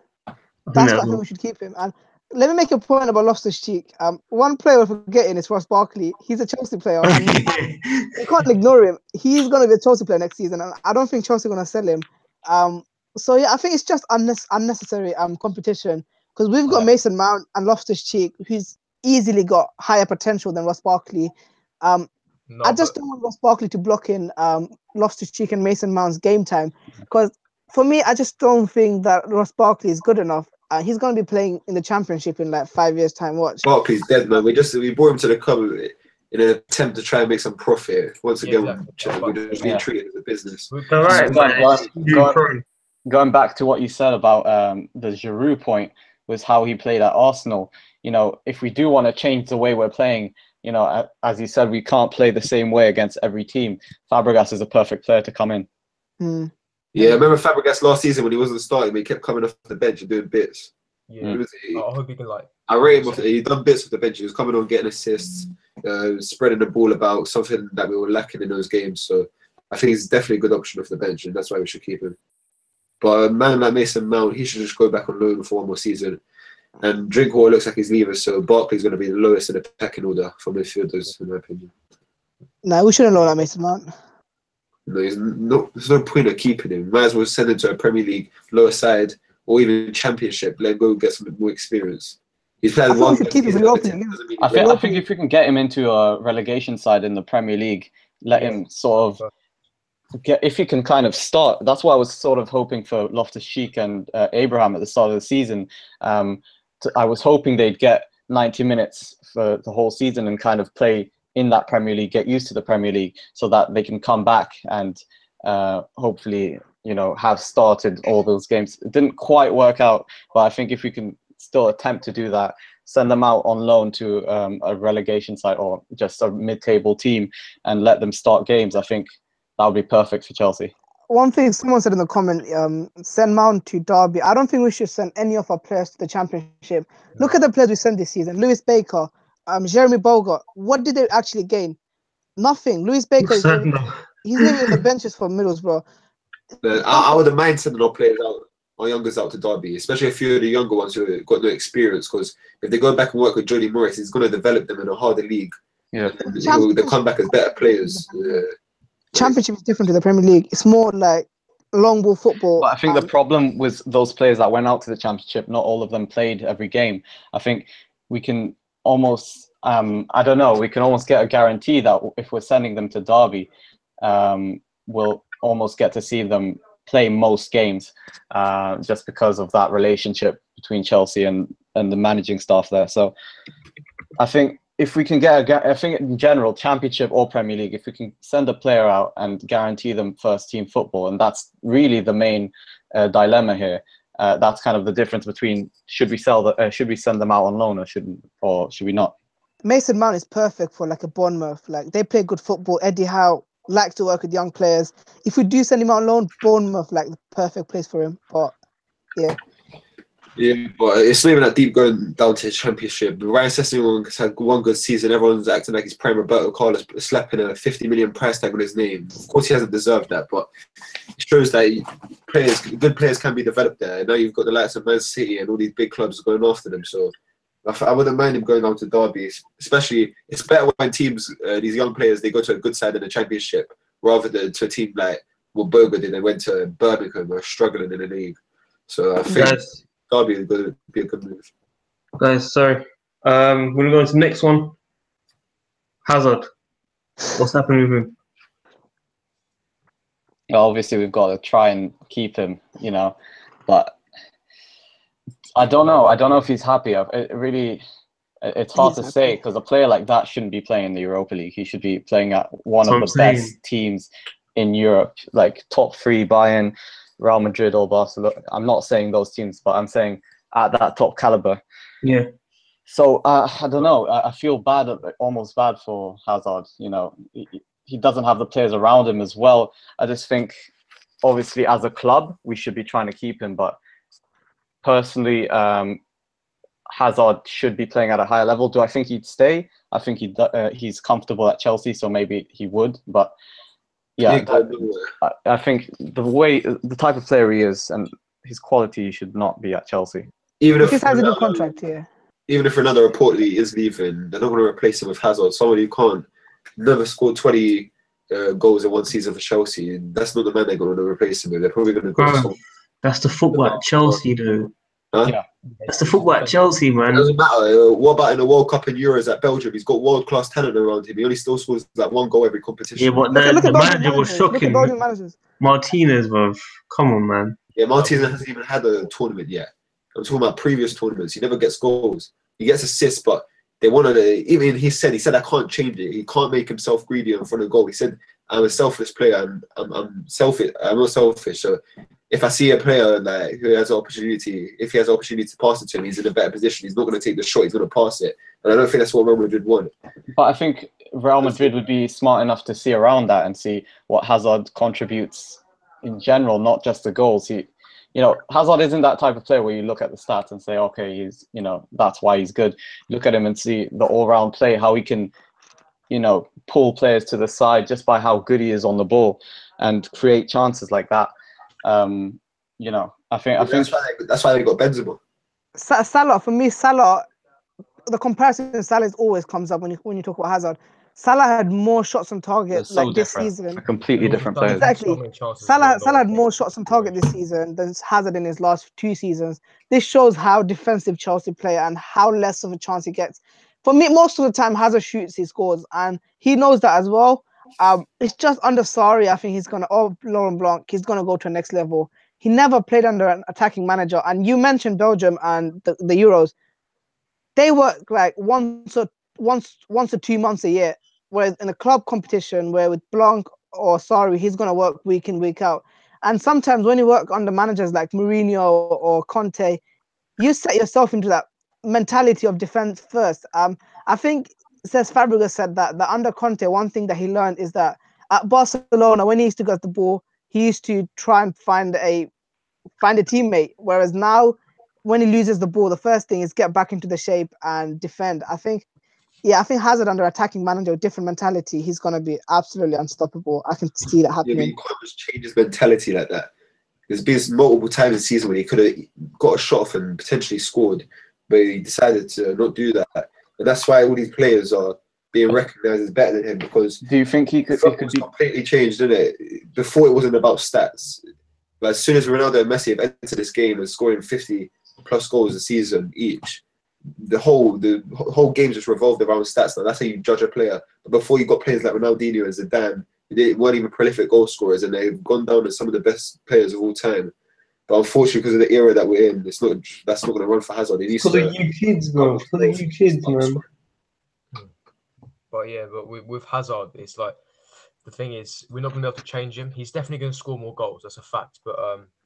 That's why I think we should keep him. And let me make a point about Loftus-Cheek. One player we're forgetting is Ross Barkley. He's a Chelsea player. And you can't ignore him. He's going to be a Chelsea player next season, and I don't think Chelsea are going to sell him. So yeah, I think it's just unnecessary competition because we've got Mason Mount and Loftus-Cheek, who's easily got higher potential than Ross Barkley. I just don't want Ross Barkley to block in Loftus-Cheek and Mason Mount's game time because for me, I just don't think that Ross Barkley is good enough. He's going to be playing in the Championship in like 5 years' time. Watch. Barkley's dead, man. We brought him to the club in an attempt to try and make some profit. Once again, we're just being treated as a business. All right, going back to what you said about the Giroud point, was how he played at Arsenal. You know, if we do want to change the way we're playing, you know, as you said, we can't play the same way against every team. Fabregas is a perfect player to come in. Yeah, I remember Fabregas last season when he wasn't starting, but he kept coming off the bench and doing bits. Yeah, I hope he can I rate him. He done bits off the bench. He was coming on, getting assists, spreading the ball about, something that we were lacking in those games. So I think he's definitely a good option off the bench, and that's why we should keep him. But a man like Mason Mount, he should just go back on loan for one more season. And Drinkwater looks like he's leaving, so Barkley's going to be the lowest in the pecking order for midfielders, in my opinion. No, we shouldn't loan out Mason Mount. No, there's no point of keeping him. Might as well send him to a Premier League lower side or even Championship. Let him go get some more experience. He's played one. I think if we can get him into a relegation side in the Premier League, let him sort of if he can kind of start. That's why I was sort of hoping for Loftus-Cheek and Abraham at the start of the season. I was hoping they'd get 90 minutes for the whole season and kind of play in that Premier League, get used to the Premier League, so that they can come back and hopefully, you know, have started all those games. It didn't quite work out, but I think if we can still attempt to do that, send them out on loan to a relegation side or just a mid-table team and let them start games, I think that would be perfect for Chelsea. One thing someone said in the comment, send Mount to Derby. I don't think we should send any of our players to the Championship. Look at the players we sent this season. Lewis Baker, Jeremy Boga. What did they actually gain? Nothing. Lewis Baker, he's living in the benches for Middlesbrough. I would have mind sending our players out, our youngers out to Derby, especially a few of the younger ones who have got no experience, because if they go back and work with Jody Morris, he's going to develop them in a harder league. Yeah. They'll come back as better players. Championship is different to the Premier League. It's more like long ball football. But I think the problem with those players that went out to the Championship, not all of them played every game. I think we can almost, I don't know, we can almost get a guarantee that if we're sending them to Derby, we'll almost get to see them play most games, just because of that relationship between Chelsea and the managing staff there. So I think if we can get I think in general, Championship or Premier League, if we can send a player out and guarantee them first team football, and that's really the main dilemma here. That's kind of the difference between should we send them out on loan or should we not? Mason Mount is perfect for like a Bournemouth. Like they play good football. Eddie Howe likes to work with young players. If we do send him out on loan, Bournemouth like the perfect place for him. But yeah. Yeah, but it's not even that deep going down to the Championship. Ryan Sessegnon has had one good season. Everyone's acting like he's prime Roberto Carlos, slapping a 50 million price tag on his name. Of course, he hasn't deserved that, but it shows that good players can be developed there. Now you've got the likes of Man City and all these big clubs going after them. So I wouldn't mind him going down to Derby. Especially, it's better when teams, these young players, they go to a good side in the Championship rather than to a team like what Boga did. They went to Birmingham, were struggling in the league. So I think Derby is going to be a good move. Guys, sorry. We're going to go into the next one. Hazard. What's happening with him? Well, obviously, we've got to try and keep him, you know, but I don't know. I don't know if he's happy. It's hard to say because a player like that shouldn't be playing in the Europa League. He should be playing at one of the best teams in Europe, like top 3 Bayern, Real Madrid or Barcelona. I'm not saying those teams, but I'm saying at that top caliber. Yeah. So I don't know. I feel bad, almost bad for Hazard. You know, he doesn't have the players around him as well. I just think, obviously, as a club, we should be trying to keep him. But personally, Hazard should be playing at a higher level. Do I think he'd stay? I think he's comfortable at Chelsea, so maybe he would. But yeah, I think the type of player he is and his quality should not be at Chelsea. Even if he has a good contract here. Even if another reportedly is leaving, they're not going to replace him with Hazard. Somebody who never scored 20 goals in one season for Chelsea. That's not the man they're going to replace him with. They're probably going to go. That's the football at Chelsea, though. Huh? Yeah. That's the football at Chelsea, man. It doesn't matter. What about in the World Cup and Euros at Belgium? He's got world-class talent around him. He only still scores like 1 goal every competition. Yeah, but the manager was shocking. Martinez, bro. Come on, man. Yeah, Martinez hasn't even had a tournament yet. I'm talking about previous tournaments. He never gets goals. He gets assists, but they wanted to, even he said I can't change it. He can't make himself greedy in front of goal. He said, I'm a selfish player and I'm selfish. I'm not selfish. So if I see a player like who has an opportunity, if he has an opportunity to pass it to him, he's in a better position. He's not going to take the shot. He's going to pass it. And I don't think that's what Real Madrid want. But I think Real Madrid would be smart enough to see around that and see what Hazard contributes in general, not just the goals. Hazard isn't that type of player where you look at the stats and say, okay, he's, that's why he's good. Look at him and see the all-round play, how he can, pull players to the side just by how good he is on the ball and create chances like that. I think that's why they got Benzema. Salah, for me, the comparison with Salah always comes up when you talk about Hazard. Salah had more shots on target this season. Completely different players. Exactly. Salah had more shots on target this season than Hazard in his last 2 seasons. This shows how defensive Chelsea play and how less of a chance he gets. For me, most of the time, Hazard shoots, he scores, and he knows that as well. It's just under Sarri, I think Laurent Blanc, he's going to go to the next level. He never played under an attacking manager. And you mentioned Belgium and the Euros. They work like once or 2 months a year. Whereas in a club competition, where with Blanc or Sarri, he's going to work week in, week out. And sometimes when you work under managers like Mourinho or Conte, you set yourself into that mentality of defense first. I think Cesc Fabregas said that under Conte, one thing that he learned is that at Barcelona, when he used to get the ball, he used to try and find a teammate. Whereas now, when he loses the ball, the first thing is get back into the shape and defend. I think Hazard under attacking manager, different mentality, he's going to be absolutely unstoppable. I can see that happening. Yeah, but you can't just change his mentality like that. There's been multiple times this season when he could have got a shot off and potentially scored, but he decided to not do that. And that's why all these players are being recognised as better than him, because do you think he could be completely changed, didn't it? Before it wasn't about stats. But as soon as Ronaldo and Messi have entered this game and scoring 50 plus goals a season each, the whole game just revolved around stats. Now that's how you judge a player. But before, you got players like Ronaldinho and Zidane, they weren't even prolific goal scorers, and they've gone down as some of the best players of all time. But unfortunately, because of the era that we're in, that's not going to run for Hazard. For the you kids, bro. For the you kids, man. But with Hazard, it's like, the thing is, we're not going to be able to change him. He's definitely going to score more goals. That's a fact. But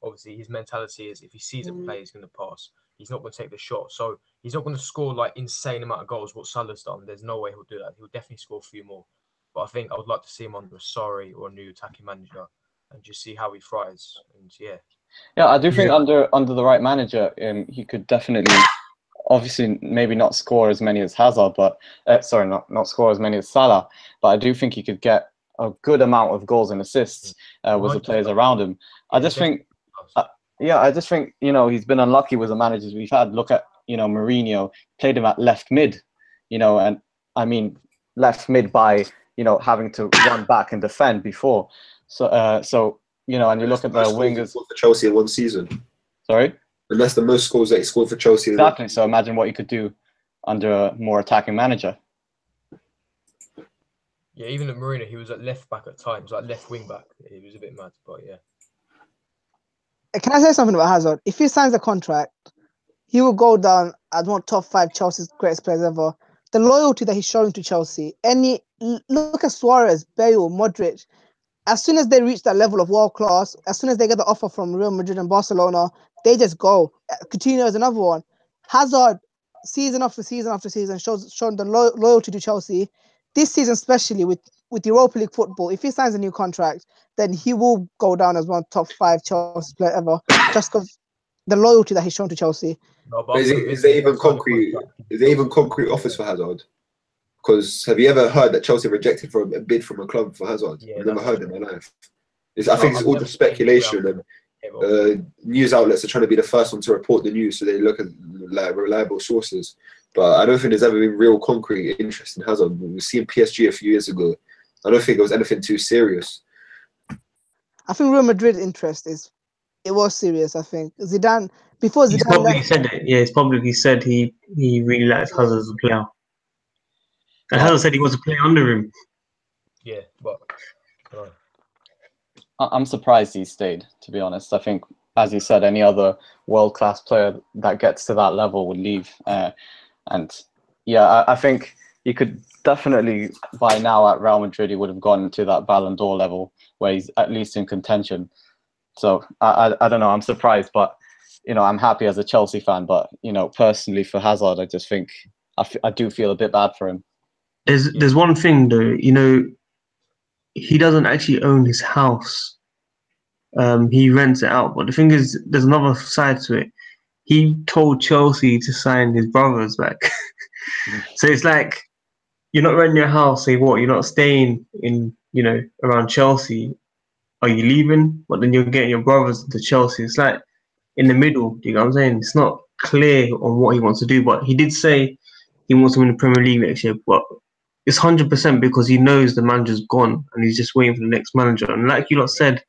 obviously, his mentality is, if he sees a play, he's going to pass. He's not going to take the shot. So he's not going to score like insane amount of goals, what Salah's done. There's no way he'll do that. He'll definitely score a few more. But I think I would like to see him under a Sarri or a new attacking manager and just see how he thrives. And yeah, I do think under the right manager, he could definitely, obviously, maybe not score as many as Hazard, but not score as many as Salah. But I do think he could get a good amount of goals and assists with the players around him. I just think, he's been unlucky with the managers we've had. Look at, Mourinho, played him at left mid, and I mean left mid by, having to run back and defend before. So and you look at the wingers for Chelsea in one season. Sorry? And that's the most scores that he scored for Chelsea. Exactly. So imagine what you could do under a more attacking manager. Yeah, even at Mourinho, he was at left back at times, like left wing back. He was a bit mad, but yeah. Can I say something about Hazard? If he signs a contract, he will go down as one of top 5 Chelsea's greatest players ever. The loyalty that he's showing to Chelsea. Look at Suarez, Bale, Modric. As soon as they reach that level of world class, as soon as they get the offer from Real Madrid and Barcelona, they just go. Coutinho is another one. Hazard, season after season after season, shown the loyalty to Chelsea. This season, especially with Europa League football, if he signs a new contract, then he will go down as one of the top 5 Chelsea player ever, just because the loyalty that he's shown to Chelsea. No, is there even concrete offers for Hazard? Because have you ever heard that Chelsea rejected for a bid from a club for Hazard? I've never heard in my life. I think it's all just speculation, and news outlets are trying to be the first one to report the news, so they look at like reliable sources. But I don't think there's ever been real concrete interest in Hazard. We were seeing PSG a few years ago. I don't think it was anything too serious. I think Real Madrid's interest was serious. I think Zidane, before Zidane, he's probably said it. Yeah, he's probably said he really likes Hazard as a player. And Hazard said he wants to play under him. Yeah, but I'm surprised he stayed, to be honest. I think as you said, any other world-class player that gets to that level would leave. And yeah, I think he could definitely, by now at Real Madrid, he would have gone to that Ballon d'Or level where he's at least in contention. So I don't know, I'm surprised, but I'm happy as a Chelsea fan. But personally for Hazard, I just think I do feel a bit bad for him. There's one thing though, he doesn't actually own his house. He rents it out. But the thing is, there's another side to it. He told Chelsea to sign his brothers back. So it's like, you're not renting your house, say what? You're not staying in, around Chelsea. Are you leaving? But then you're getting your brothers to Chelsea. It's like in the middle. Do you know what I'm saying? It's not clear on what he wants to do. But he did say he wants to win the Premier League next year. But it's 100% because he knows the manager's gone and he's just waiting for the next manager. And like you lot said,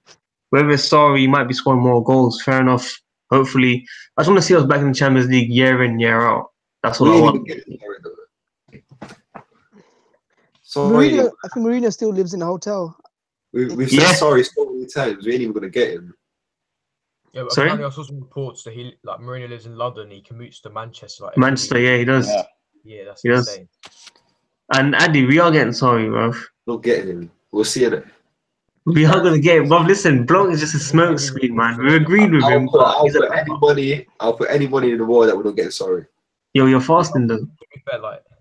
whether it's Sarri, he might be scoring more goals. Fair enough. Hopefully, I just want to see us back in the Champions League year in, year out. That's what I want. Mourinho, I think Mourinho still lives in a hotel. We've said sorry so many times. We ain't even gonna get him. Yeah, but apparently I saw some reports that Mourinho lives in London. He commutes to Manchester. Manchester, yeah, he does. Yeah, that's insane. And Addy, we are getting sorry, bro. Not getting him. We'll see it. We are gonna get him, bro. Listen, Blanc is just a smoke screen, man. We agreed with him. I'll put any money in the world that we're not getting sorry. Yo, you're fasting though.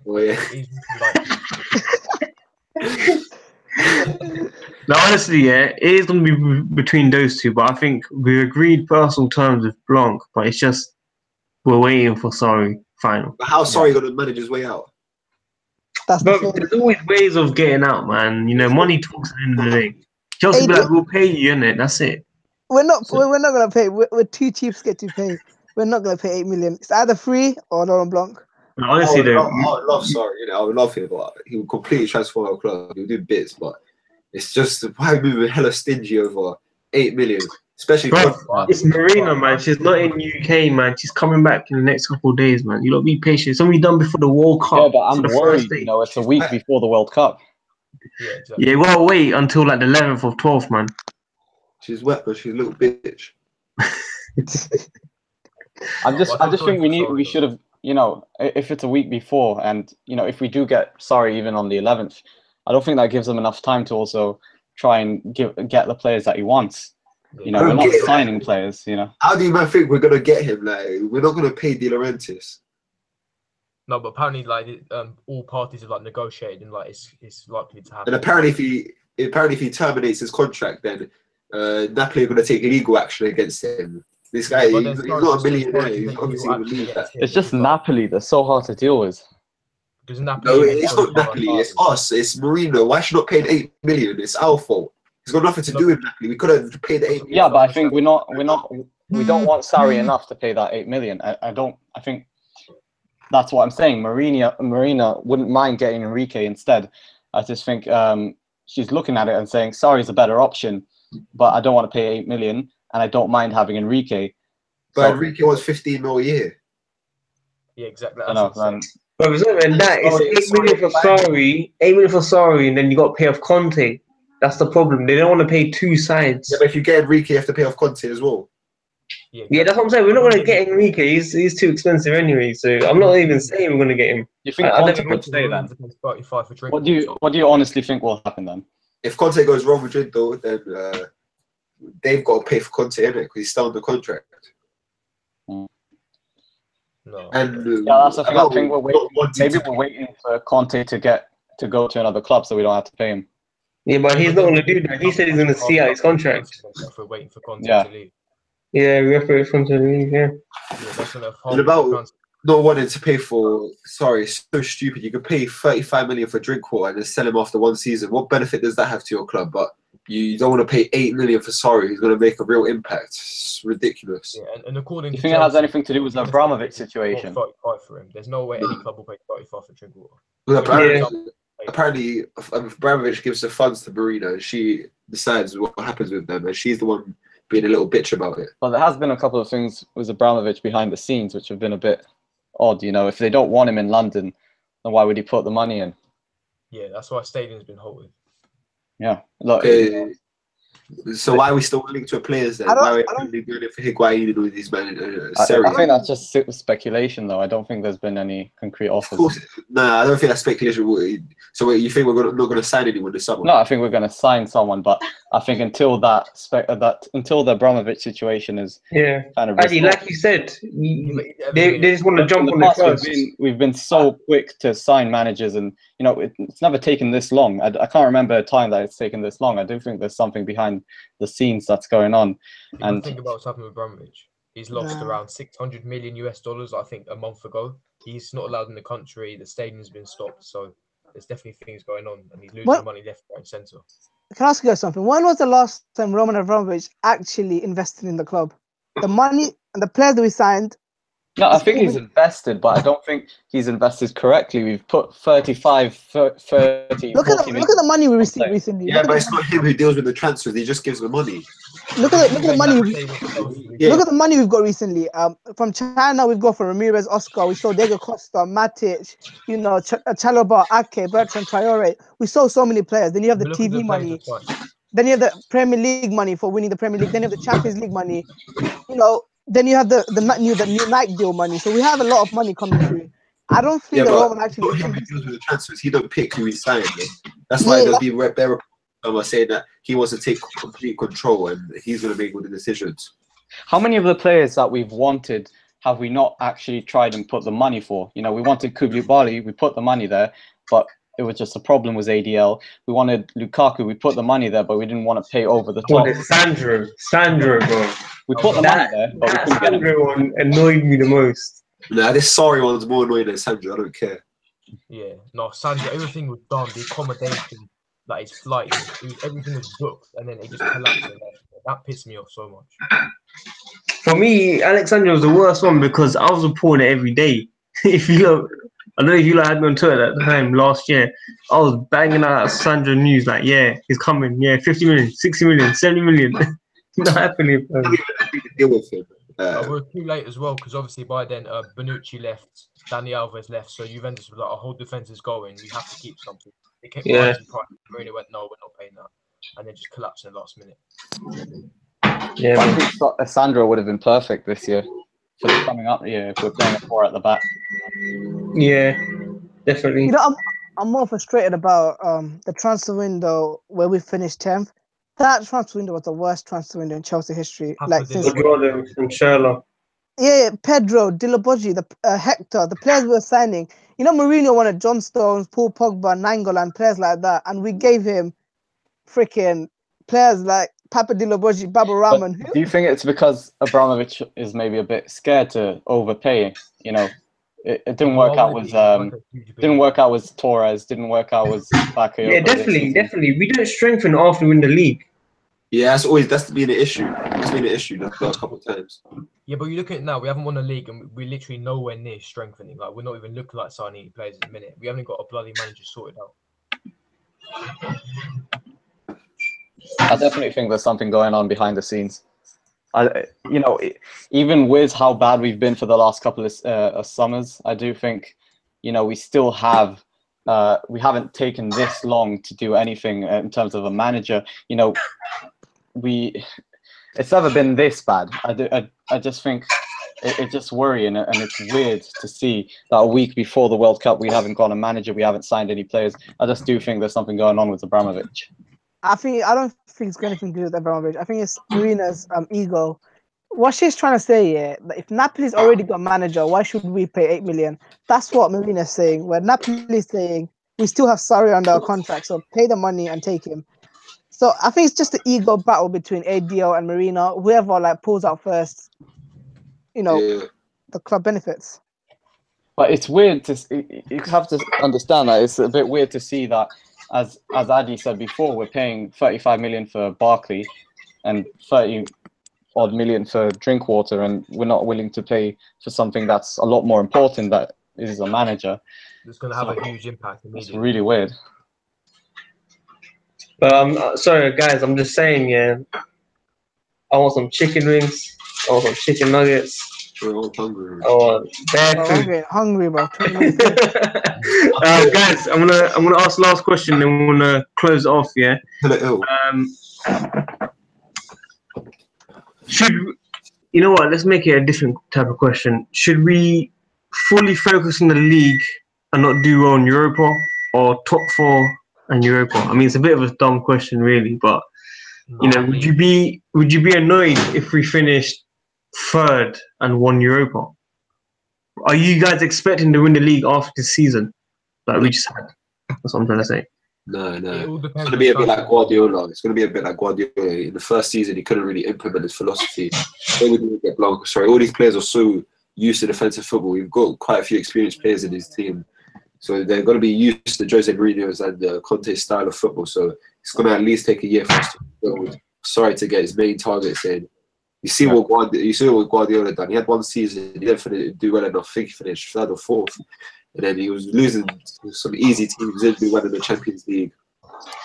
Oh yeah. No, honestly, it is going to be between those two, but I think we agreed personal terms with Blanc, but it's just we're waiting for Sarri final. But how's Sarri going to manage his way out? But there's always ways of getting out, man. Money talks at the end of the day. Chelsea be like, we'll pay you, innit? That's it. We're not going to pay. We're too cheap to get to pay. We're not going to pay 8 million. It's either free or Laurent Blanc. Honestly, I would love Sarri. I would love him, but he would completely transform our club. He would do bits, but it's just why we were hella stingy over 8 million, especially. Bro, it's Marina, man. She's not in UK, man. She's coming back in the next couple of days, man. You don't be patient. It's only done before the World Cup. Yeah, but I'm worried. It's a week before the World Cup. Yeah, exactly. Yeah, well, wait until like the 11th or 12th, man. She's wet, but she's a little bitch. I just think we should have. If it's a week before, and if we do get Sarri even on the 11th, I don't think that gives him enough time to also try and get the players that he wants. We're not signing players. How do you think we're gonna get him? Like, we're not gonna pay De Laurentiis. No, but apparently, all parties have negotiated, and it's likely to happen. And apparently, if he terminates his contract, then Napoli are gonna take legal action against him. This guy, he's not a millionaire. He's obviously going to leave that. It's just Napoli. They're so hard to deal with. No, it's not Napoli. It's us. It's Mourinho. Why should not pay 8 million? It's our fault. It's got nothing to do with Napoli. We could have paid 8 million. Yeah, but I think we don't want Sarri enough to pay that 8 million. I think that's what I'm saying. Marina wouldn't mind getting Enrique instead. I just think she's looking at it and saying Sarri's a better option, but I don't want to pay 8 million. And I don't mind having Enrique. But Enrique wants 15 mil a year. Yeah, exactly. But it's not even that. It's 8 million for Sarri, 8 million for Sarri, and then you got to pay off Conte. That's the problem. They don't want to pay two sides. Yeah, but if you get Enrique, you have to pay off Conte as well. Yeah, that's what I'm saying. We're not going to get Enrique. He's too expensive anyway. So I'm not even saying we're going to get him. You think Conte would stay then? What do you honestly think will happen then? If Conte goes Real Madrid, though, then they've got to pay for Conte, innit? Because he's still under contract. No. And that's the thing. I think we're waiting for Conte to go to another club, so we don't have to pay him. Yeah, but he's not going to do that. He said he's going to see out his contract. We're waiting for Conte to leave. Yeah, we're waiting for Conte to leave. Yeah. And about not wanting to pay for, sorry, it's so stupid. You could pay 35 million for Drinkwater and then sell him after one season. What benefit does that have to your club? But you don't want to pay 8 million for Sarri, who's going to make a real impact. It's ridiculous. Yeah, and according to you think it has anything to do with the Abramovich situation? 35 for him. There's no way any club will pay 35 for Drinkwater. Well, apparently, Abramovich gives the funds to Marina, and she decides what happens with them, and she's the one being a little bitch about it. Well, there has been a couple of things with Abramovich behind the scenes, which have been a bit odd. If they don't want him in London, then why would he put the money in? Yeah, that's why stadium's been halted. Yeah, look, So why are we still linked to a players then? Why are we only doing it for Higuain and all these men? Seri? I think that's just speculation, though. I don't think there's been any concrete offers. Of course, no, I don't think that's speculation. So you think we're not going to sign anyone this summer? No, I think we're going to sign someone, but I think until until the Abramovich situation is kind of Adi, like you said, they just want to jump on the first. We've been so quick to sign managers, and it's never taken this long. I can't remember a time that it's taken this long. I do think there's something behind the scenes that's going on. And think about what's happened with Abramovich. He's lost around $600 million US, I think, a month ago. He's not allowed in the country. The stadium's been stopped. So there's definitely things going on, and he's losing money left, right, and centre. Can I ask you guys something? When was the last time Roman Abramovich actually invested in the club? The money and the players that we signed. No, I think he's invested, but I don't think he's invested correctly. We've put 35, 30. Look at the money we received recently. Yeah, but it's not him who deals with the transfers. He just gives the money. Look at the money. Look at the money we've got recently. From China, we've got for Ramirez, Oscar. We saw Diego Costa, Matic, Chalobah, Ake, Bertrand Traore. We saw so many players. Then you have the TV money. Then you have the Premier League money for winning the Premier League. Then you have the Champions League money. Then you have the new Nike deal money. So we have a lot of money coming through. I don't think that Roman actually. Him who deals with the transfers. He don't pick who he signed. That's why there'll be there are saying that he wants to take complete control and he's going to make all the decisions. How many of the players that we've wanted have we not actually tried and put the money for? We wanted Koulibaly, we put the money there, but it was just a problem with ADL. We wanted Lukaku, we put the money there, but we didn't want to pay over the top. Sandro, bro. We put the money there, but we couldn't get him. Sandro one annoyed me the most. Nah, this Sarri one's more annoying than Sandro. I don't care. Yeah, no, Sandro, everything was done. The accommodation, like his flight, everything was booked, and then it just collapsed. That pissed me off so much. For me, Alexandra was the worst one because I was reporting it every day. If you look, I don't know if you had me on Twitter at the time last year. I was banging out Sandro news like, yeah, he's coming. Yeah, 50 million, 60 million, 70 million. Not happening. Deal with him. We're too late as well because obviously by then Bonucci left, Dani Alves left, so Juventus was like, our whole defense is going. We have to keep something. They kept rising price. Mourinho went, no, we're not paying that, and then just collapsed in the last minute. Yeah, I think Sandro would have been perfect this year for the coming up year if we're playing a 4 at the back. Yeah, definitely. I'm more frustrated about the transfer window where we finished 10th. That transfer window was the worst transfer window in Chelsea history. Since and Sherlock. Yeah, Pedro, Dilobogi, Hector, the players we were signing. Mourinho wanted John Stones, Paul Pogba, Nainggolan, players like that, and we gave him freaking players like Papa Dilobogi, Baba Rahman. Do you think it's because Abramovich is maybe a bit scared to overpay? It didn't work out with Torres, didn't work out with Bakayoko. Yeah, definitely. We didn't strengthen after we win the league. Yeah, that's been an issue. That's been an issue the last couple of times. Yeah, but you look at it now, we haven't won a league and we're literally nowhere near strengthening. Like, we're not even looking like signing players at the minute. We haven't got a bloody manager sorted out. I definitely think there's something going on behind the scenes. Even with how bad we've been for the last couple of summers, I do think, we still have, we haven't taken this long to do anything in terms of a manager. It's never been this bad. I just think it's just worrying, and it's weird to see that a week before the World Cup we haven't got a manager, we haven't signed any players. I just do think there's something going on with Abramovich. I don't think it's got anything to do with Abramovich. I think it's Marina's ego. What she's trying to say here, that if Napoli's already got a manager, why should we pay 8 million? That's what Marina's saying. Where Napoli's saying we still have Sarri under our contract, so pay the money and take him. So I think it's just the ego battle between ADL and Marina. Whoever pulls out first, the club benefits. But it's weird you have to understand that it's a bit weird to see that. As Adi said before, we're paying 35 million for Barkley and 30 odd million for Drinkwater, and we're not willing to pay for something that's a lot more important, that is a manager. It's going to have a huge impact immediately. It's really weird. But sorry guys, I'm just saying, I want some chicken wings, I want some chicken nuggets. We're all hungry. Oh, bad food. Hungry, bro. Guys, I'm gonna ask the last question, then we're gonna close it off. Yeah. should you know what? Let's make it a different type of question. Should we fully focus on the league and not do well in Europa, or top 4 and Europa? I mean, it's a bit of a dumb question, really, but you know, would you be annoyed if we finished 3rd and won Europa? Are you guys expecting to win the league after this season that we just had? That's what I'm trying to say. No. It's going to be a bit like Guardiola. It's going to be a bit like Guardiola. In the first season, he couldn't really implement his philosophy. Then we didn't get Blanc. Sorry, all these players are so used to defensive football. We've got quite a few experienced players in his team. So they're going to be used to Jose Mourinho's and Conte's style of football. So it's going to at least take a year for us to build. Sorry to get his main targets in. You see what Guardiola done. He had one season. He didn't do well enough. I think he finished 3rd or 4th. And then he was losing some easy teams. Didn't do well in the Champions League.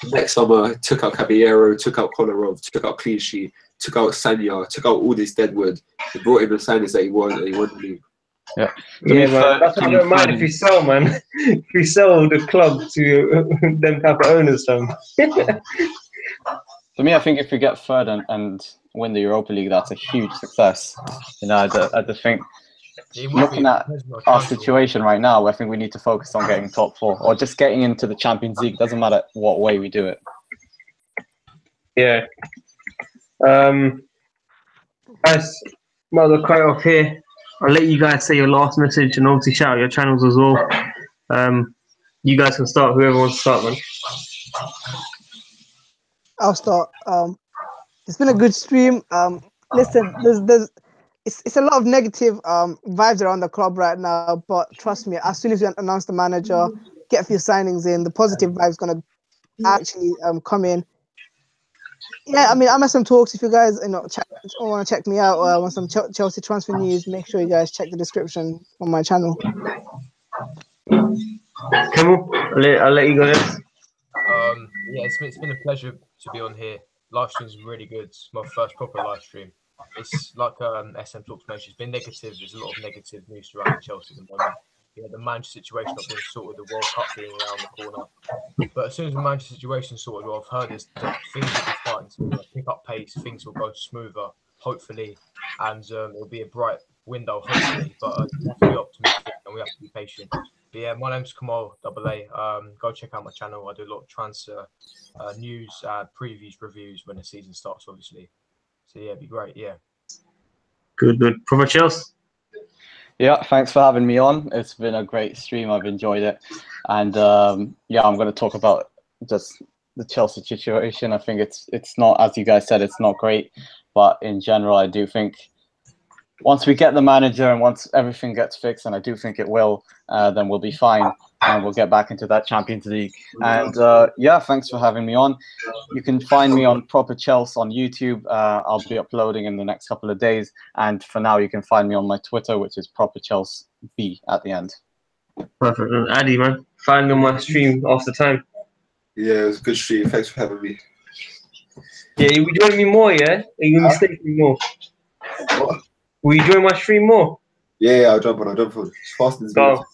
Next summer, took out Caballero, took out Kolarov, took out Clichy, took out Sanya, took out all this deadwood. He brought in the signings that he won, and he won the league. Yeah, man. That's what I don't mind if you sell, man. If you sell the club to them type of owners, then. For me, I think if we get 3rd and win the Europa League, that's a huge success. You know, I just think looking at our situation right now, I think we need to focus on getting top 4 or just getting into the Champions League. Doesn't matter what way we do it. Yeah. Guys, might as well cut it off here. I'll let you guys say your last message and obviously shout out your channels as well. You guys can start. Whoever wants to start, man. I'll start. It's been a good stream. Listen, it's a lot of negative vibes around the club right now, but trust me, as soon as we announce the manager, get a few signings in, the positive vibes gonna actually come in. Yeah, I mean, I'm at SMTalks. If you guys want to check me out or want some Chelsea transfer news, make sure you guys check the description on my channel. Kemal, I'll let you go next. Yeah, it's been a pleasure to be on here. Live stream's really good. It's my first proper live stream. It's like SMTalks mentioned, it's been negative. There's a lot of negative news surrounding Chelsea at the moment. You know, the Manchester situation not being sorted, the World Cup being around the corner. But as soon as the Manchester situation sorted, what I've heard is that things will be starting to pick up pace, things will go smoother, hopefully, and it'll be a bright window, hopefully. But we have to be optimistic and we have to be patient. But yeah, my name's KemalAA. Go check out my channel. I do a lot of transfer news, previews, reviews when the season starts, obviously. So yeah, it'd be great. Yeah. Good. WorldWideChels. Yeah, thanks for having me on. It's been a great stream. I've enjoyed it. And yeah, I'm going to talk about just the Chelsea situation. I think it's not, as you guys said, it's not great. But in general, I do think once we get the manager and once everything gets fixed, and I do think it will, then we'll be fine and we'll get back into that Champions League. And yeah, thanks for having me on. You can find me on Proper Chels on YouTube. I'll be uploading in the next couple of days. And for now, you can find me on my Twitter, which is Proper Chels B at the end. Perfect. And Addy, man, find me on my stream after time. Yeah, it was a good stream. Thanks for having me. Yeah, you will join me more, yeah? Are you going to stay me more? What? Will you join my stream more? Yeah, I'll jump on. It's fast as well.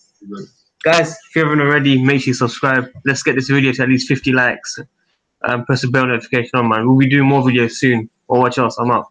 Guys, if you haven't already, make sure you subscribe. Let's get this video to at least 50 likes. Press the bell notification on, man. We'll be doing more videos soon. Or watch us. I'm out.